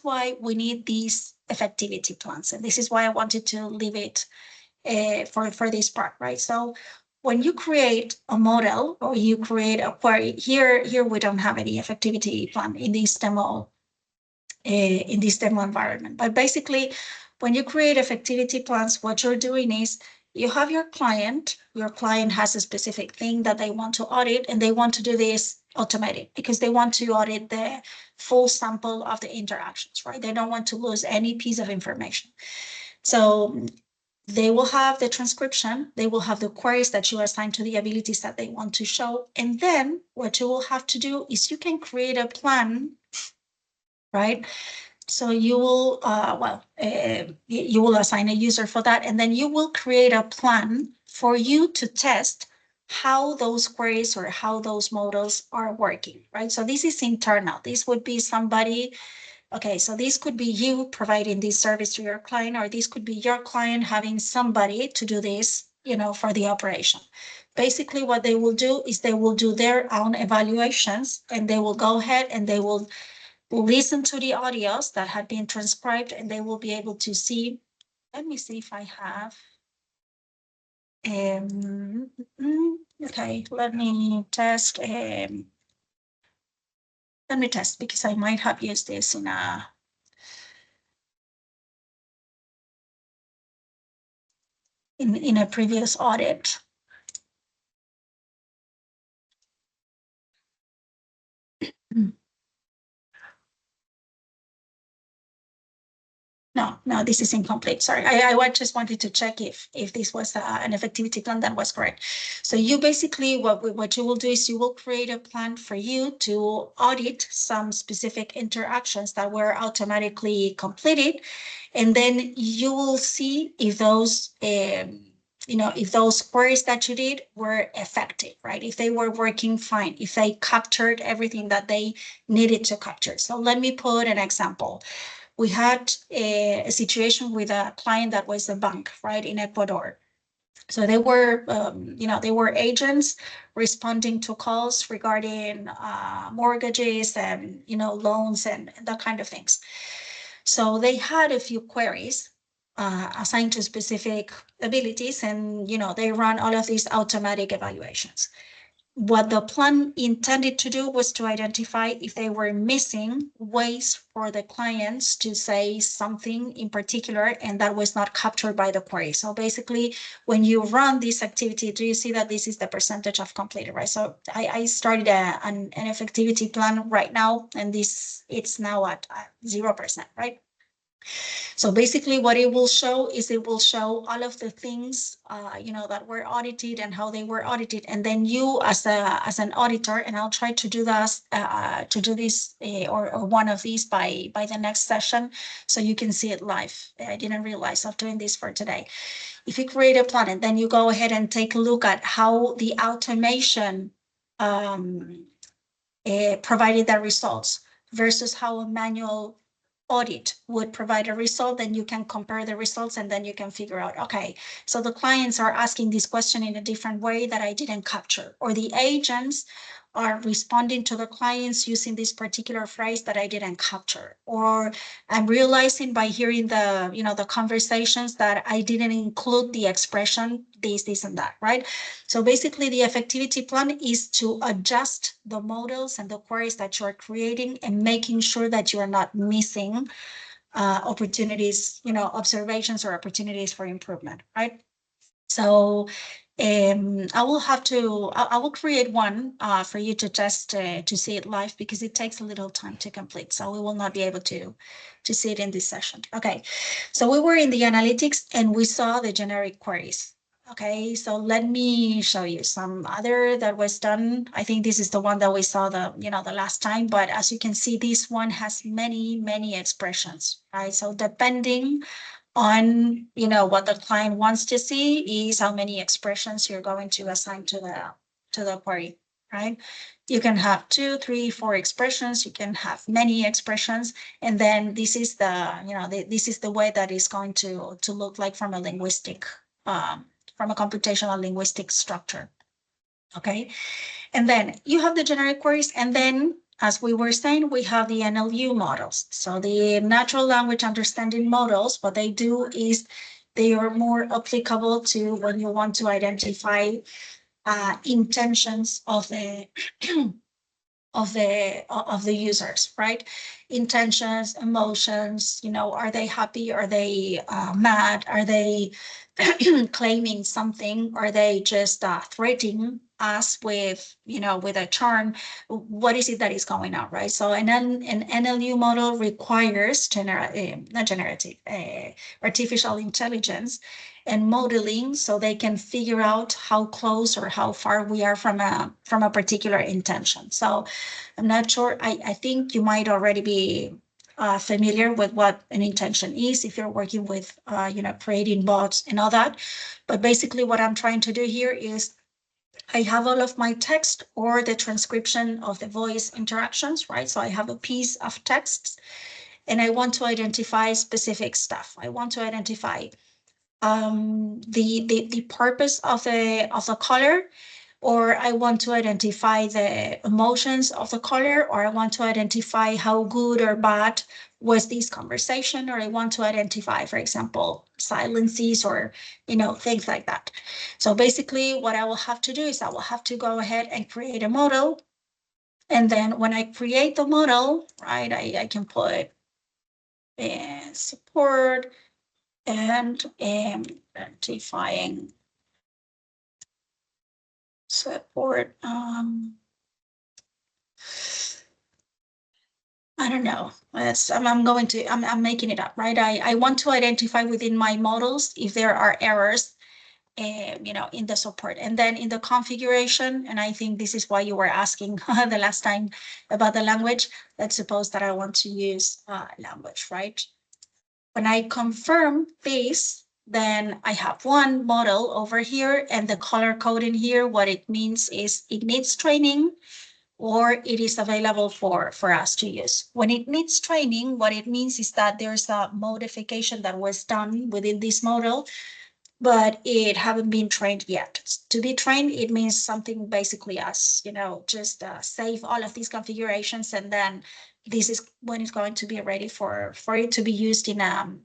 why we need these effectivity plans, and this is why I wanted to leave it for this part, right? So when you create a model or you create a query, here we don't have any effectivity plan in this demo environment. But basically, when you create effectivity plans, what you're doing is you have your client has a specific thing that they want to audit, and they want to do this automated because they want to audit the full sample of the interactions, right? They don't want to lose any piece of information. So they will have the transcription, they will have the queries that you assign to the abilities that they want to show. And then what you will have to do is you can create a plan, right, So you will, you will assign a user for that, and then you will create a plan for you to test how those queries or how those models are working, right? So this is internal. This would be somebody, okay, so this could be you providing this service to your client, or this could be your client having somebody to do this, for the operation. Basically, what they will do is they will do their own evaluations, and they will go ahead and they will listen to the audios that had been transcribed, and they will be able to see. Let me see if I have. Okay, let me test. Let me test, because I might have used this in a previous audit. No, this is incomplete. Sorry, I just wanted to check if this was an effectivity plan that was correct. So you basically, what you will do is you will create a plan for you to audit some specific interactions that were automatically completed, and then you will see if those if those queries that you did were effective, right? If they were working fine, if they captured everything that they needed to capture. So let me put an example. We had a situation with a client that was a bank, right, in Ecuador. So they were, they were agents responding to calls regarding mortgages and, loans and that kind of things. So they had a few queries assigned to specific abilities, and, they run all of these automatic evaluations. What the plan intended to do was to identify if they were missing ways for the clients to say something in particular, and that was not captured by the query. So basically, when you run this activity, do you see that this is the percentage of completed, right? So I started an effectivity plan right now, and it's now at 0%, right? So basically what it will show is it will show all of the things, that were audited and how they were audited. And then you as an auditor, and I'll try to do this, or one of these by the next session, so you can see it live. I didn't realize of doing this for today. If you create a plan and then you go ahead and take a look at how the automation provided the results versus how a manual audit would provide a result, then you can compare the results, and then you can figure out, okay, so the clients are asking this question in a different way that I didn't capture, or the agents are responding to the clients using this particular phrase that I didn't capture, or I'm realizing by hearing the conversations that I didn't include the expression this and that, right? So basically the effectivity plan is to adjust the models and the queries that you're creating, and making sure that you are not missing opportunities, observations or opportunities for improvement, right? So I will create one for you to test to see it live, because it takes a little time to complete. So we will not be able to see it in this session. Okay, so we were in the analytics and we saw the generic queries. Okay, so let me show you some other that was done. I think this is the one that we saw the last time, but as you can see, this one has many expressions, right? So depending on what the client wants to see is how many expressions you're going to assign to the query, right? You can have 2, 3, 4 expressions. You can have many expressions, and then this is this is the way that is going to look like from a linguistic, from a computational linguistic structure. Okay, and then you have the generic queries, and then, as we were saying, we have the NLU models. So the natural language understanding models, what they do is they are more applicable to when you want to identify intentions of the users, right? Intentions, emotions, are they happy? Are they mad? Are they claiming something? Are they just threatening us with, with a charm? What is it that is going on, right? So an NLU model requires artificial intelligence and modeling, so they can figure out how close or how far we are from a particular intention. So I'm not sure. I think you might already be familiar with what an intention is if you're working with, creating bots and all that. But basically what I'm trying to do here is I have all of my text or the transcription of the voice interactions, right? So I have a piece of text and I want to identify specific stuff. I want to identify the purpose of the color, or I want to identify the emotions of the color, or I want to identify how good or bad was this conversation, or I want to identify, for example, silences or, things like that. So basically what I will have to do is I will have to go ahead and create a model. And then when I create the model, right, I can put support and identifying support. I don't know. I'm making it up, right? I want to identify within my models if there are errors, in the support, and then in the configuration. And I think this is why you were asking the last time about the language. Let's suppose that I want to use language, right? When I confirm this, then I have one model over here, and the color code in here, what it means is it needs training or it is available for us to use. When it needs training, what it means is that there's a modification that was done within this model, but it haven't been trained yet. To be trained, it means something basically as, just save all of these configurations, and then this is when it's going to be ready for it to be used in an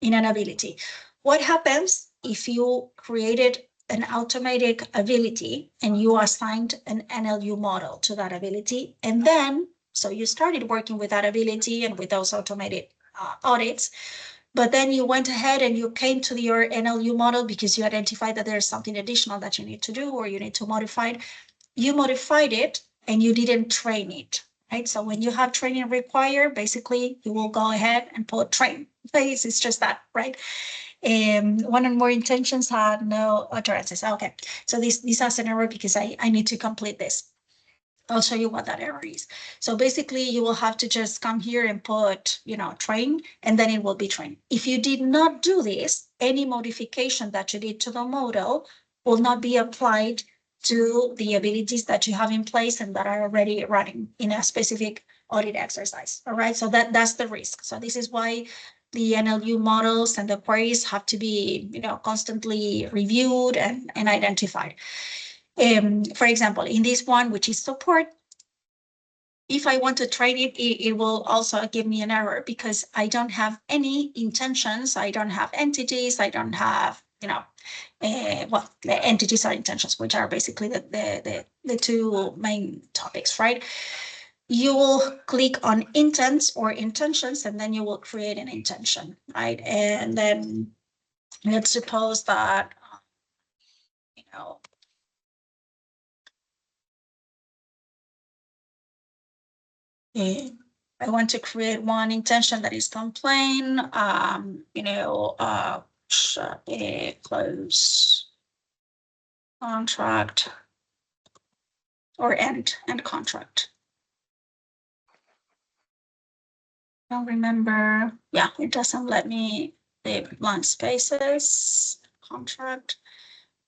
ability. What happens if you created an automatic ability and you assigned an NLU model to that ability, and then so you started working with that ability and with those automated audits, but then you went ahead and you came to your NLU model because you identified that there's something additional that you need to do or you need to modify it. You modified it and you didn't train it, right? So when you have training required, basically you will go ahead and put train. It's just that, right? One or more intentions had no utterances. Okay, so this has an error because I need to complete this. I'll show you what that error is. So basically you will have to just come here and put, train, and then it will be trained. If you did not do this, any modification that you did to the model will not be applied to the abilities that you have in place and that are already running in a specific audit exercise. All right, so that's the risk. So this is why the NLU models and the queries have to be, constantly reviewed and identified. For example, in this one, which is support, if I want to train it, it will also give me an error because I don't have any intentions. I don't have entities. I don't have, the entities are intentions, which are basically the two main topics, right? You will click on intents or intentions, and then you will create an intention, right? And then let's suppose that, I want to create one intention that is complain, close contract or end contract. I don't remember. Yeah, it doesn't let me leave blank spaces. Contract.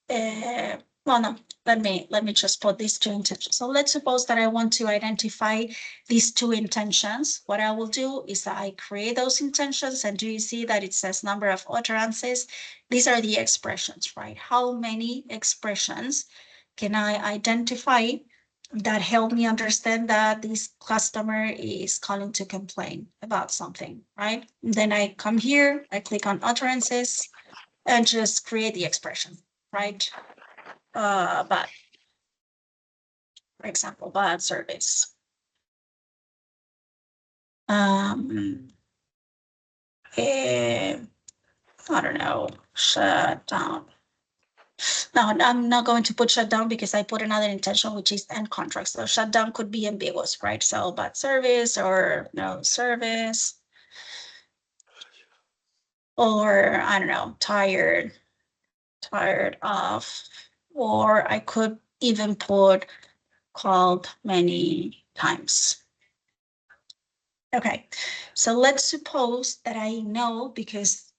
Well, no, let me just put these two intentions. So let's suppose that I want to identify these two intentions. What I will do is I create those intentions, and do you see that it says number of utterances? These are the expressions, right? How many expressions can I identify that help me understand that this customer is calling to complain about something, right? And then I come here, I click on utterances and just create the expression, right? But for example, bad service. I don't know, shut down. No, I'm not going to put shut down because I put another intention, which is end contract. So shutdown could be ambiguous, right? So bad service or no service. Or I don't know, tired of, or I could even put called many times. Okay, So let's suppose that I know, because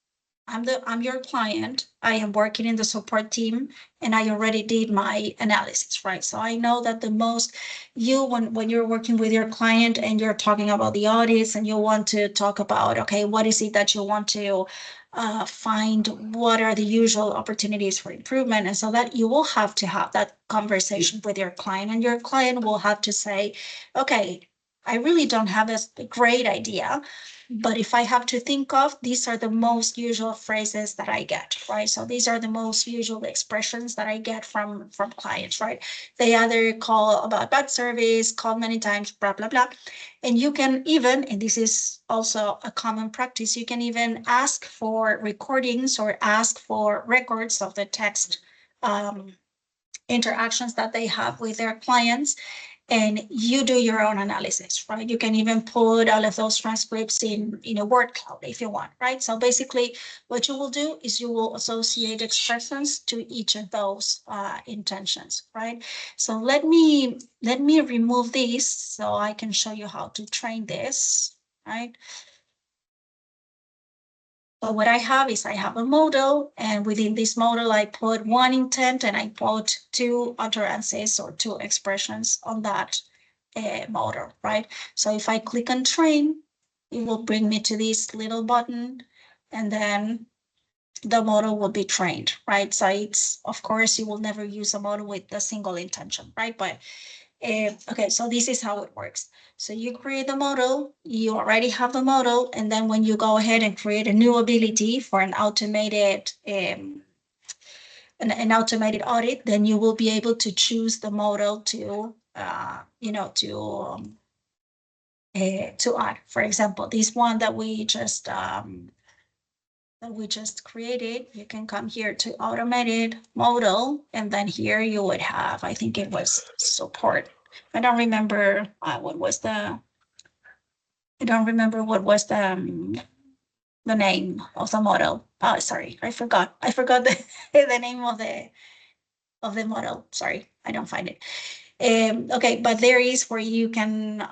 I'm your client, I am working in the support team, and I already did my analysis, right? So I know that the most when you're working with your client and you're talking about the audits and you want to talk about, okay, what is it that you want to find, what are the usual opportunities for improvement, and so that you will have to have that conversation with your client, and your client will have to say, okay, I really don't have a great idea, but if I have to think of, these are the most usual phrases that I get, right? So these are the most usual expressions that I get from clients, right? They either call about bad service, call many times, blah, blah, blah. And you can even, and this is also a common practice, you can even ask for recordings or ask for records of the text interactions that they have with their clients, and you do your own analysis, right? You can even put all of those transcripts in a word cloud if you want, right? So basically what you will do is you will associate expressions to each of those intentions, right? So let me remove this so I can show you how to train this, right? So what I have is I have a model, and within this model, I put one intent and I put two utterances or two expressions on that model, right? So if I click on train, it will bring me to this little button, and then the model will be trained, right? So it's, of course, you will never use a model with a single intention, right? But okay, so this is how it works. So you create the model, you already have the model, and then when you go ahead and create a new ability for an automated an automated audit, then you will be able to choose the model to to add. For example, this one that we just created, you can come here to automated model, and then here you would have, I think it was support. I don't remember what was the name of the model. Oh, sorry, I forgot the, the name of the model. Sorry, I don't find it. Okay, but there is where you can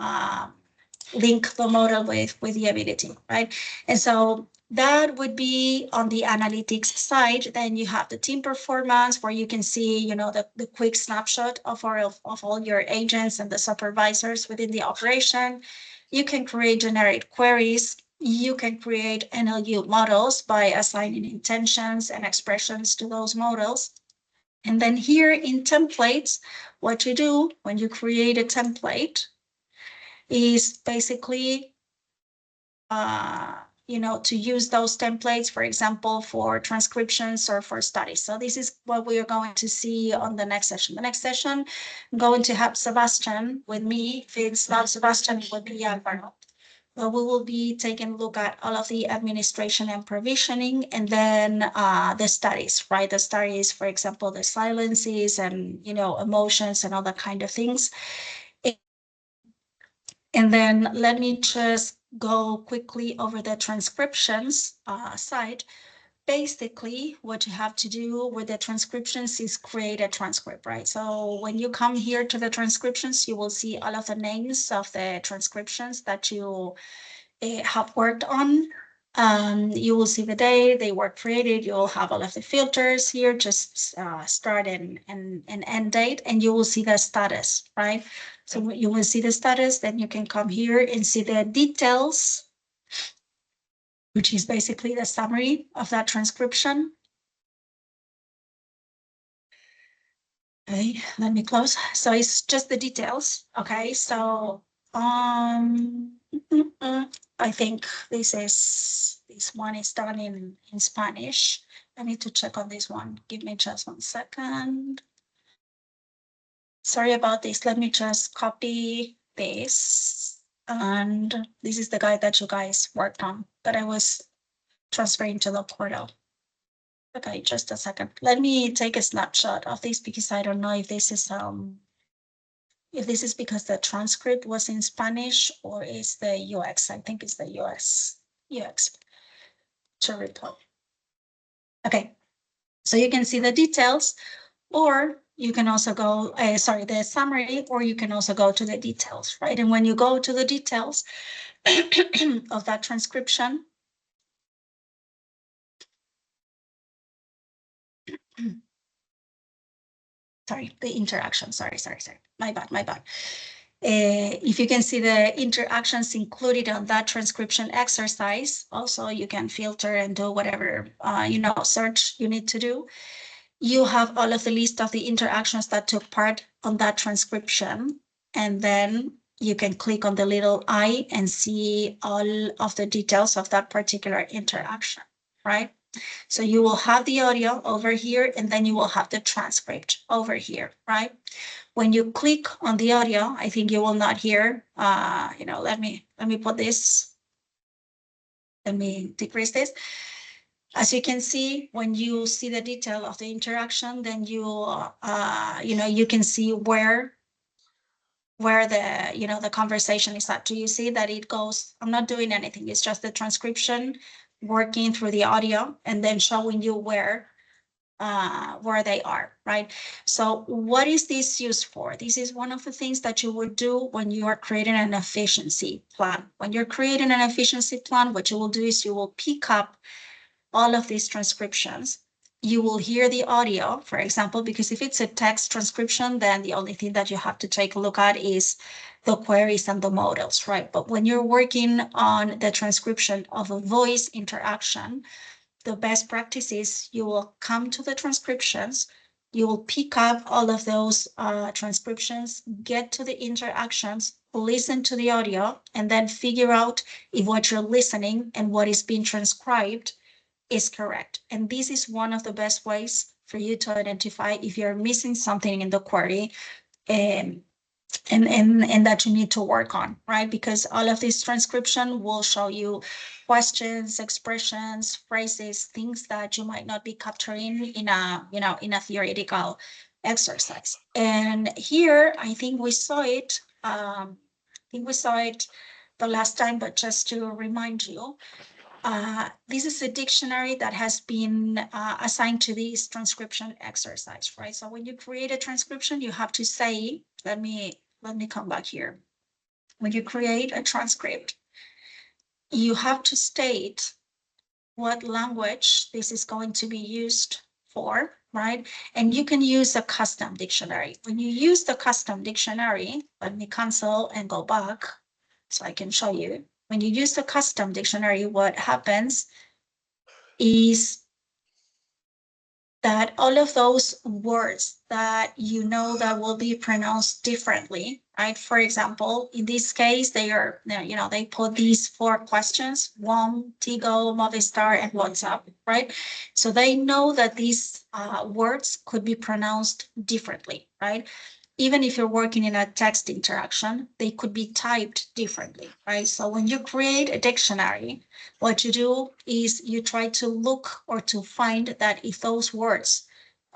link the model with the ability, right? And so that would be on the analytics side. Then you have the team performance, where you can see, you know, the quick snapshot of all your agents and the supervisors within the operation. You can create generic queries. You can create NLU models by assigning intentions and expressions to those models. And then here in templates, what you do when you create a template is basically, to use those templates, for example, for transcriptions or for studies. So this is what we are going to see on the next session. The next session, I'm going to have Sebastian with me. If it's not Sebastian, it would be Alvaro. But we will be taking a look at all of the administration and provisioning, and then the studies, right? The studies, for example, the silences and, emotions and all that kind of things. And then let me just go quickly over the transcriptions side. Basically, what you have to do with the transcriptions is create a transcript, right? So when you come here to the transcriptions, you will see all of the names of the transcriptions that you have worked on. You will see the day they were created. You will have all of the filters here, just start and end date, and you will see the status, right? So you will see the status, then you can come here and see the details, which is basically the summary of that transcription. Okay, let me close. So it's just the details. Okay, so I think this one is done in Spanish. I need to check on this one. Give me just 1 second. Sorry about this. Let me just copy this. And this is the guide that you guys worked on that I was transferring to the portal. Okay, just a second. Let me take a snapshot of this because I don't know if this is because the transcript was in Spanish or is the UX. I think it's the UX to report. Okay, so you can see the details, or you can also go, the summary, or you can also go to the details, right? And when you go to the details of that transcription, the interaction, sorry, my bad. If you can see the interactions included on that transcription exercise, also you can filter and do whatever, search you need to do. You have all of the list of the interactions that took part on that transcription. And then you can click on the little I and see all of the details of that particular interaction, right? So you will have the audio over here, and then you will have the transcript over here, right? When you click on the audio, I think you will not hear, let me put this, let me decrease this. As you can see, when you see the detail of the interaction, then you can see where the conversation is at. Do you see that it goes, I'm not doing anything. It's just the transcription working through the audio and then showing you where they are, right? So what is this used for? This is one of the things that you would do when you are creating an efficiency plan. When you're creating an efficiency plan, what you will do is you will pick up all of these transcriptions. You will hear the audio, for example, because if it's a text transcription, then the only thing that you have to take a look at is the queries and the models, right? But when you're working on the transcription of a voice interaction, the best practice is you will come to the transcriptions, you will pick up all of those transcriptions, get to the interactions, listen to the audio, and then figure out if what you're listening and what is being transcribed is correct. And this is one of the best ways for you to identify if you're missing something in the query and that you need to work on, right? Because all of this transcription will show you questions, expressions, phrases, things that you might not be capturing in a theoretical exercise. And here, I think we saw it. The last time, but just to remind you, this is a dictionary that has been assigned to this transcription exercise, right? So when you create a transcription, you have to say, let me come back here. When you create a transcript, you have to state what language this is going to be used for, right? And you can use a custom dictionary. When you use the custom dictionary, let me cancel and go back so I can show you. When you use the custom dictionary, what happens is that all of those words that that will be pronounced differently, right? For example, in this case, they put these 4 questions: WOM, Tigo, Movistar, and WhatsApp, right? So they know that these words could be pronounced differently, right? Even if you're working in a text interaction, they could be typed differently, right? So when you create a dictionary, what you do is you try to look or to find that if those words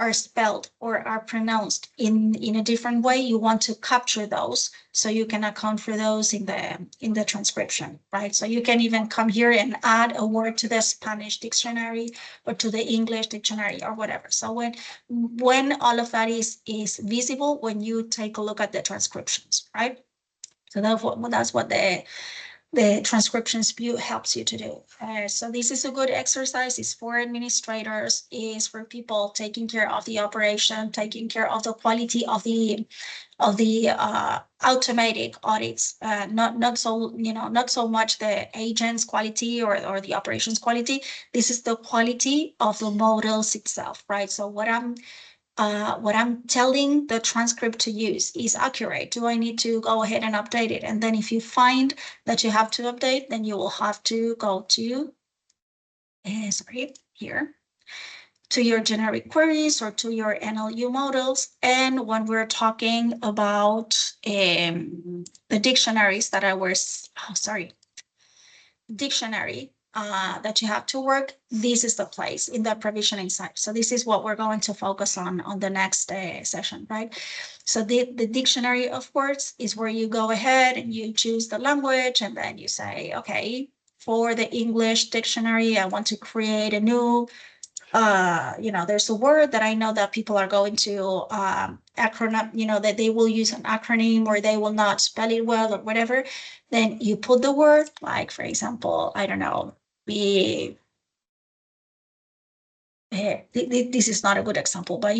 are spelled or are pronounced in a different way, you want to capture those so you can account for those in the transcription, right? So you can even come here and add a word to the Spanish dictionary or to the English dictionary or whatever. So when all of that is visible when you take a look at the transcriptions, right? So that's what the transcriptions view helps you to do. So this is a good exercise. It's for administrators, is for people taking care of the operation, taking care of the quality of the automatic audits, not so much the agent's quality or the operations quality. This is the quality of the models itself, right? So what I'm telling the transcript to use is accurate. Do I need to go ahead and update it? And then if you find that you have to update, then you will have to go to, here, to your generic queries or to your NLU models. And when we're talking about the dictionaries that dictionary that you have to work, this is the place in the provisioning side. So this is what we're going to focus on the next session, right? So the dictionary of words is where you go ahead and you choose the language, and then you say, okay, for the English dictionary, I want to create a new there's a word that I know that people are going to acronym, that they will use an acronym or they will not spell it well or whatever, then you put the word, like, for example, I don't know, this is not a good example, but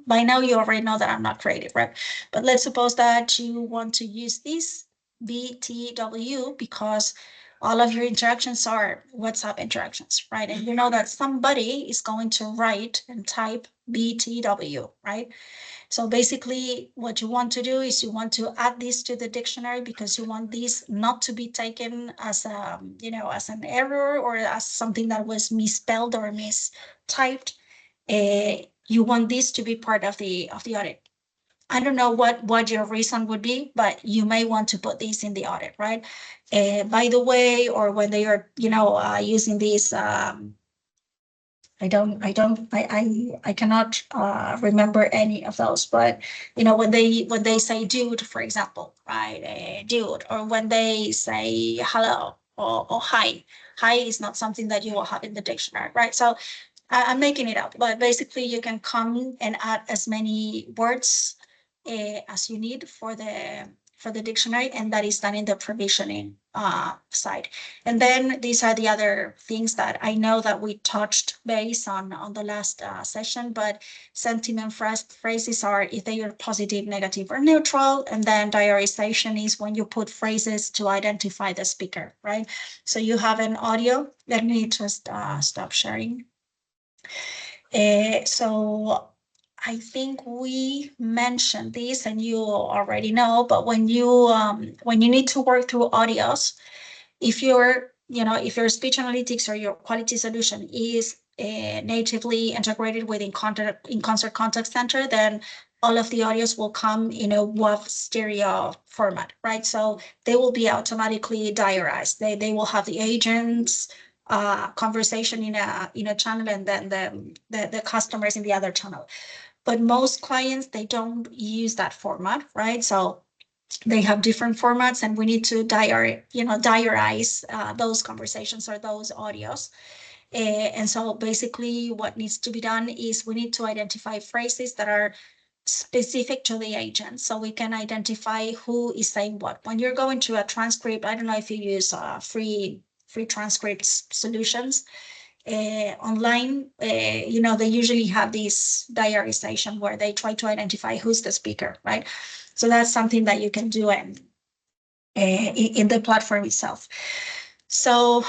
by now you already know that I'm not creative, right? But let's suppose that you want to use this BTW because all of your interactions are WhatsApp interactions, right? And you know that somebody is going to write and type BTW, right? So basically what you want to do is you want to add this to the dictionary because you want this not to be taken as as an error or as something that was misspelled or mistyped. You want this to be part of the audit. I don't know what your reason would be, but you may want to put this in the audit, right? By the way, or when they are, using these, I cannot remember any of those, but when they say dude, for example, right, dude, or when they say hello or hi, hi is not something that you will have in the dictionary, right? So I'm making it up, but basically you can come and add as many words as you need for the dictionary, and that is done in the provisioning side. And then these are the other things that I know that we touched base on the last session, but sentiment phrases are if they are positive, negative, or neutral, and then diarization is when you put phrases to identify the speaker, right? So you have an audio. Let me just stop sharing. So I think we mentioned this and you already know, but when you need to work through audios, if your speech analytics or your quality solution is natively integrated with inConcert Contact Center, then all of the audios will come in a WAV stereo format, right? So they will be automatically diarized. They will have the agents conversation in a channel, and then the customers in the other channel. But most clients, they don't use that format, right? So they have different formats, and we need to diarize those conversations or those audios. And so basically what needs to be done is we need to identify phrases that are specific to the agent, so we can identify who is saying what. When you're going to a transcript, I don't know if you use free transcript solutions online, they usually have this diarization where they try to identify who's the speaker, right? So that's something that you can do in the platform itself. So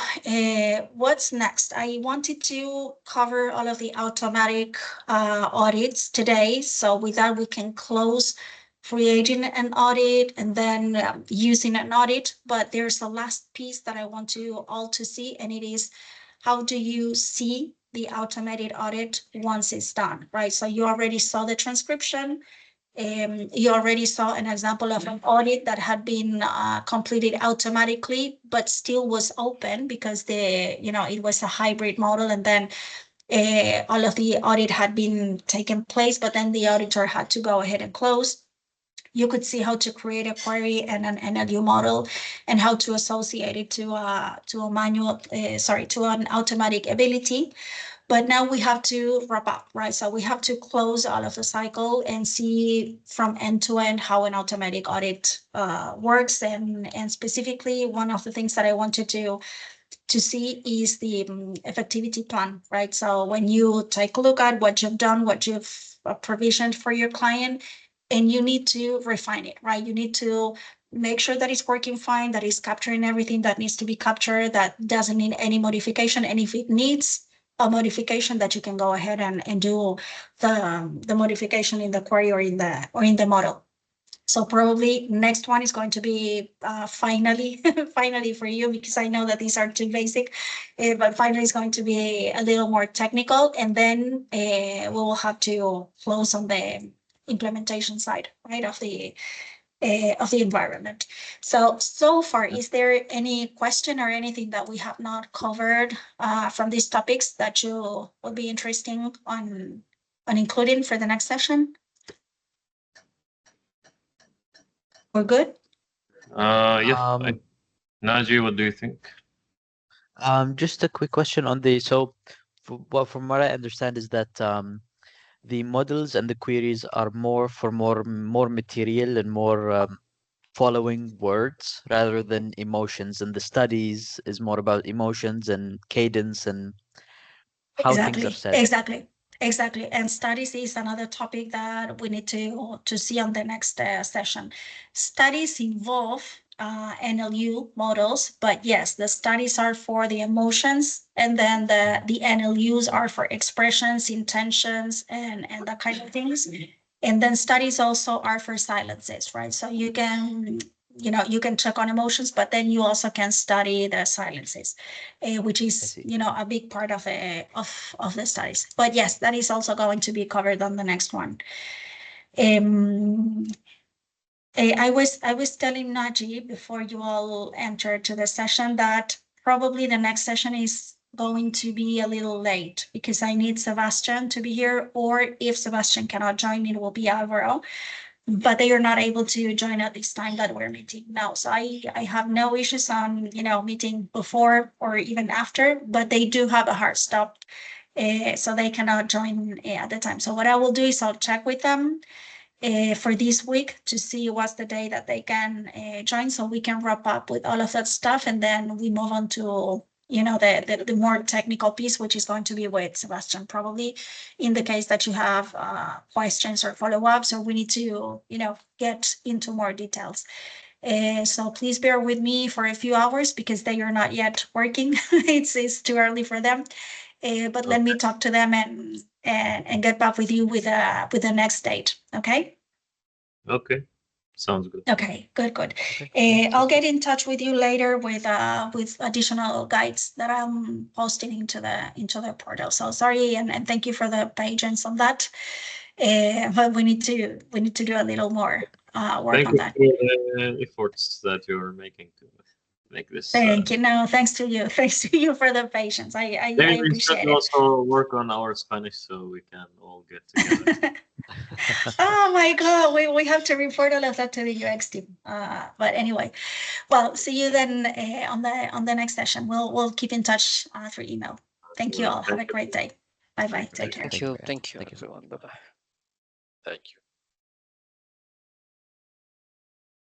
what's next? I wanted to cover all of the automatic audits today. So with that, we can close creating an audit and then using an audit. But there's a last piece that I want you all to see, and it is how do you see the automated audit once it's done, right? So you already saw the transcription. You already saw an example of an audit that had been completed automatically, but still was open because it was a hybrid model, and then all of the audit had been taken place, but then the auditor had to go ahead and close. You could see how to create a query and an NLU model, and how to associate it to an automatic ability. But now we have to wrap up, right? So we have to close all of the cycle and see from end to end how an automatic audit works. And specifically, one of the things that I wanted to see is the effectivity plan, right? So when you take a look at what you've done, what you've provisioned for your client, and you need to refine it, right? You need to make sure that it's working fine, that it's capturing everything that needs to be captured, that doesn't need any modification. And if it needs a modification, that you can go ahead and do the modification in the query or in the model. So probably next one is going to be finally for you, because I know that these are too basic, but finally it's going to be a little more technical, and then we will have to close on the implementation side, right, of the environment. So far, is there any question or anything that we have not covered from these topics that you would be interesting on including for the next session? We're good? Naji, what do you think? Just a quick question on so from what I understand is that the models and the queries are more for more material and more following words rather than emotions, and the studies is more about emotions and cadence and how things are said. Exactly. And studies is another topic that we need to see on the next session. Studies involve NLU models, but yes, the studies are for the emotions, and then the NLUs are for expressions, intentions, and that kind of things. And then studies also are for silences, right? So you can check on emotions, but then you also can study the silences, which is a big part of the studies. But yes, that is also going to be covered on the next one. I was telling Naji before you all entered to the session that probably the next session is going to be a little late because I need Sebastian to be here, or if Sebastian cannot join me, it will be Alvaro. But they are not able to join at this time that we're meeting now. So I have no issues on, meeting before or even after, but they do have a hard stop. So they cannot join at the time. So what I will do is I'll check with them for this week to see what's the day that they can join, so we can wrap up with all of that stuff, and then we move on to the more technical piece, which is going to be with Sebastian, probably in the case that you have questions or follow-ups, or we need to get into more details. So please bear with me for a few hours because they are not yet working. It's too early for them. But let me talk to them and get back with you with the next date. Okay. Okay. Sounds good. Okay. Good. Okay. I'll get in touch with you later with additional guides that I'm posting into the portal. So sorry, and thank you for the patience on that. But we need to do a little more work Thank on you that. for the efforts that you're making to make this. Thank you. No, thanks to you. Thanks to you for the patience. I Maybe we appreciate should it. also work on our Spanish so we can all get together. Oh my God, we have to report all of that to the UX team. But anyway, well, see you then on the next session. We'll keep in touch through email. Thank you all. Have a great day. Bye bye. Take care. Thank you, Thank you, everyone. Bye bye. Thank you.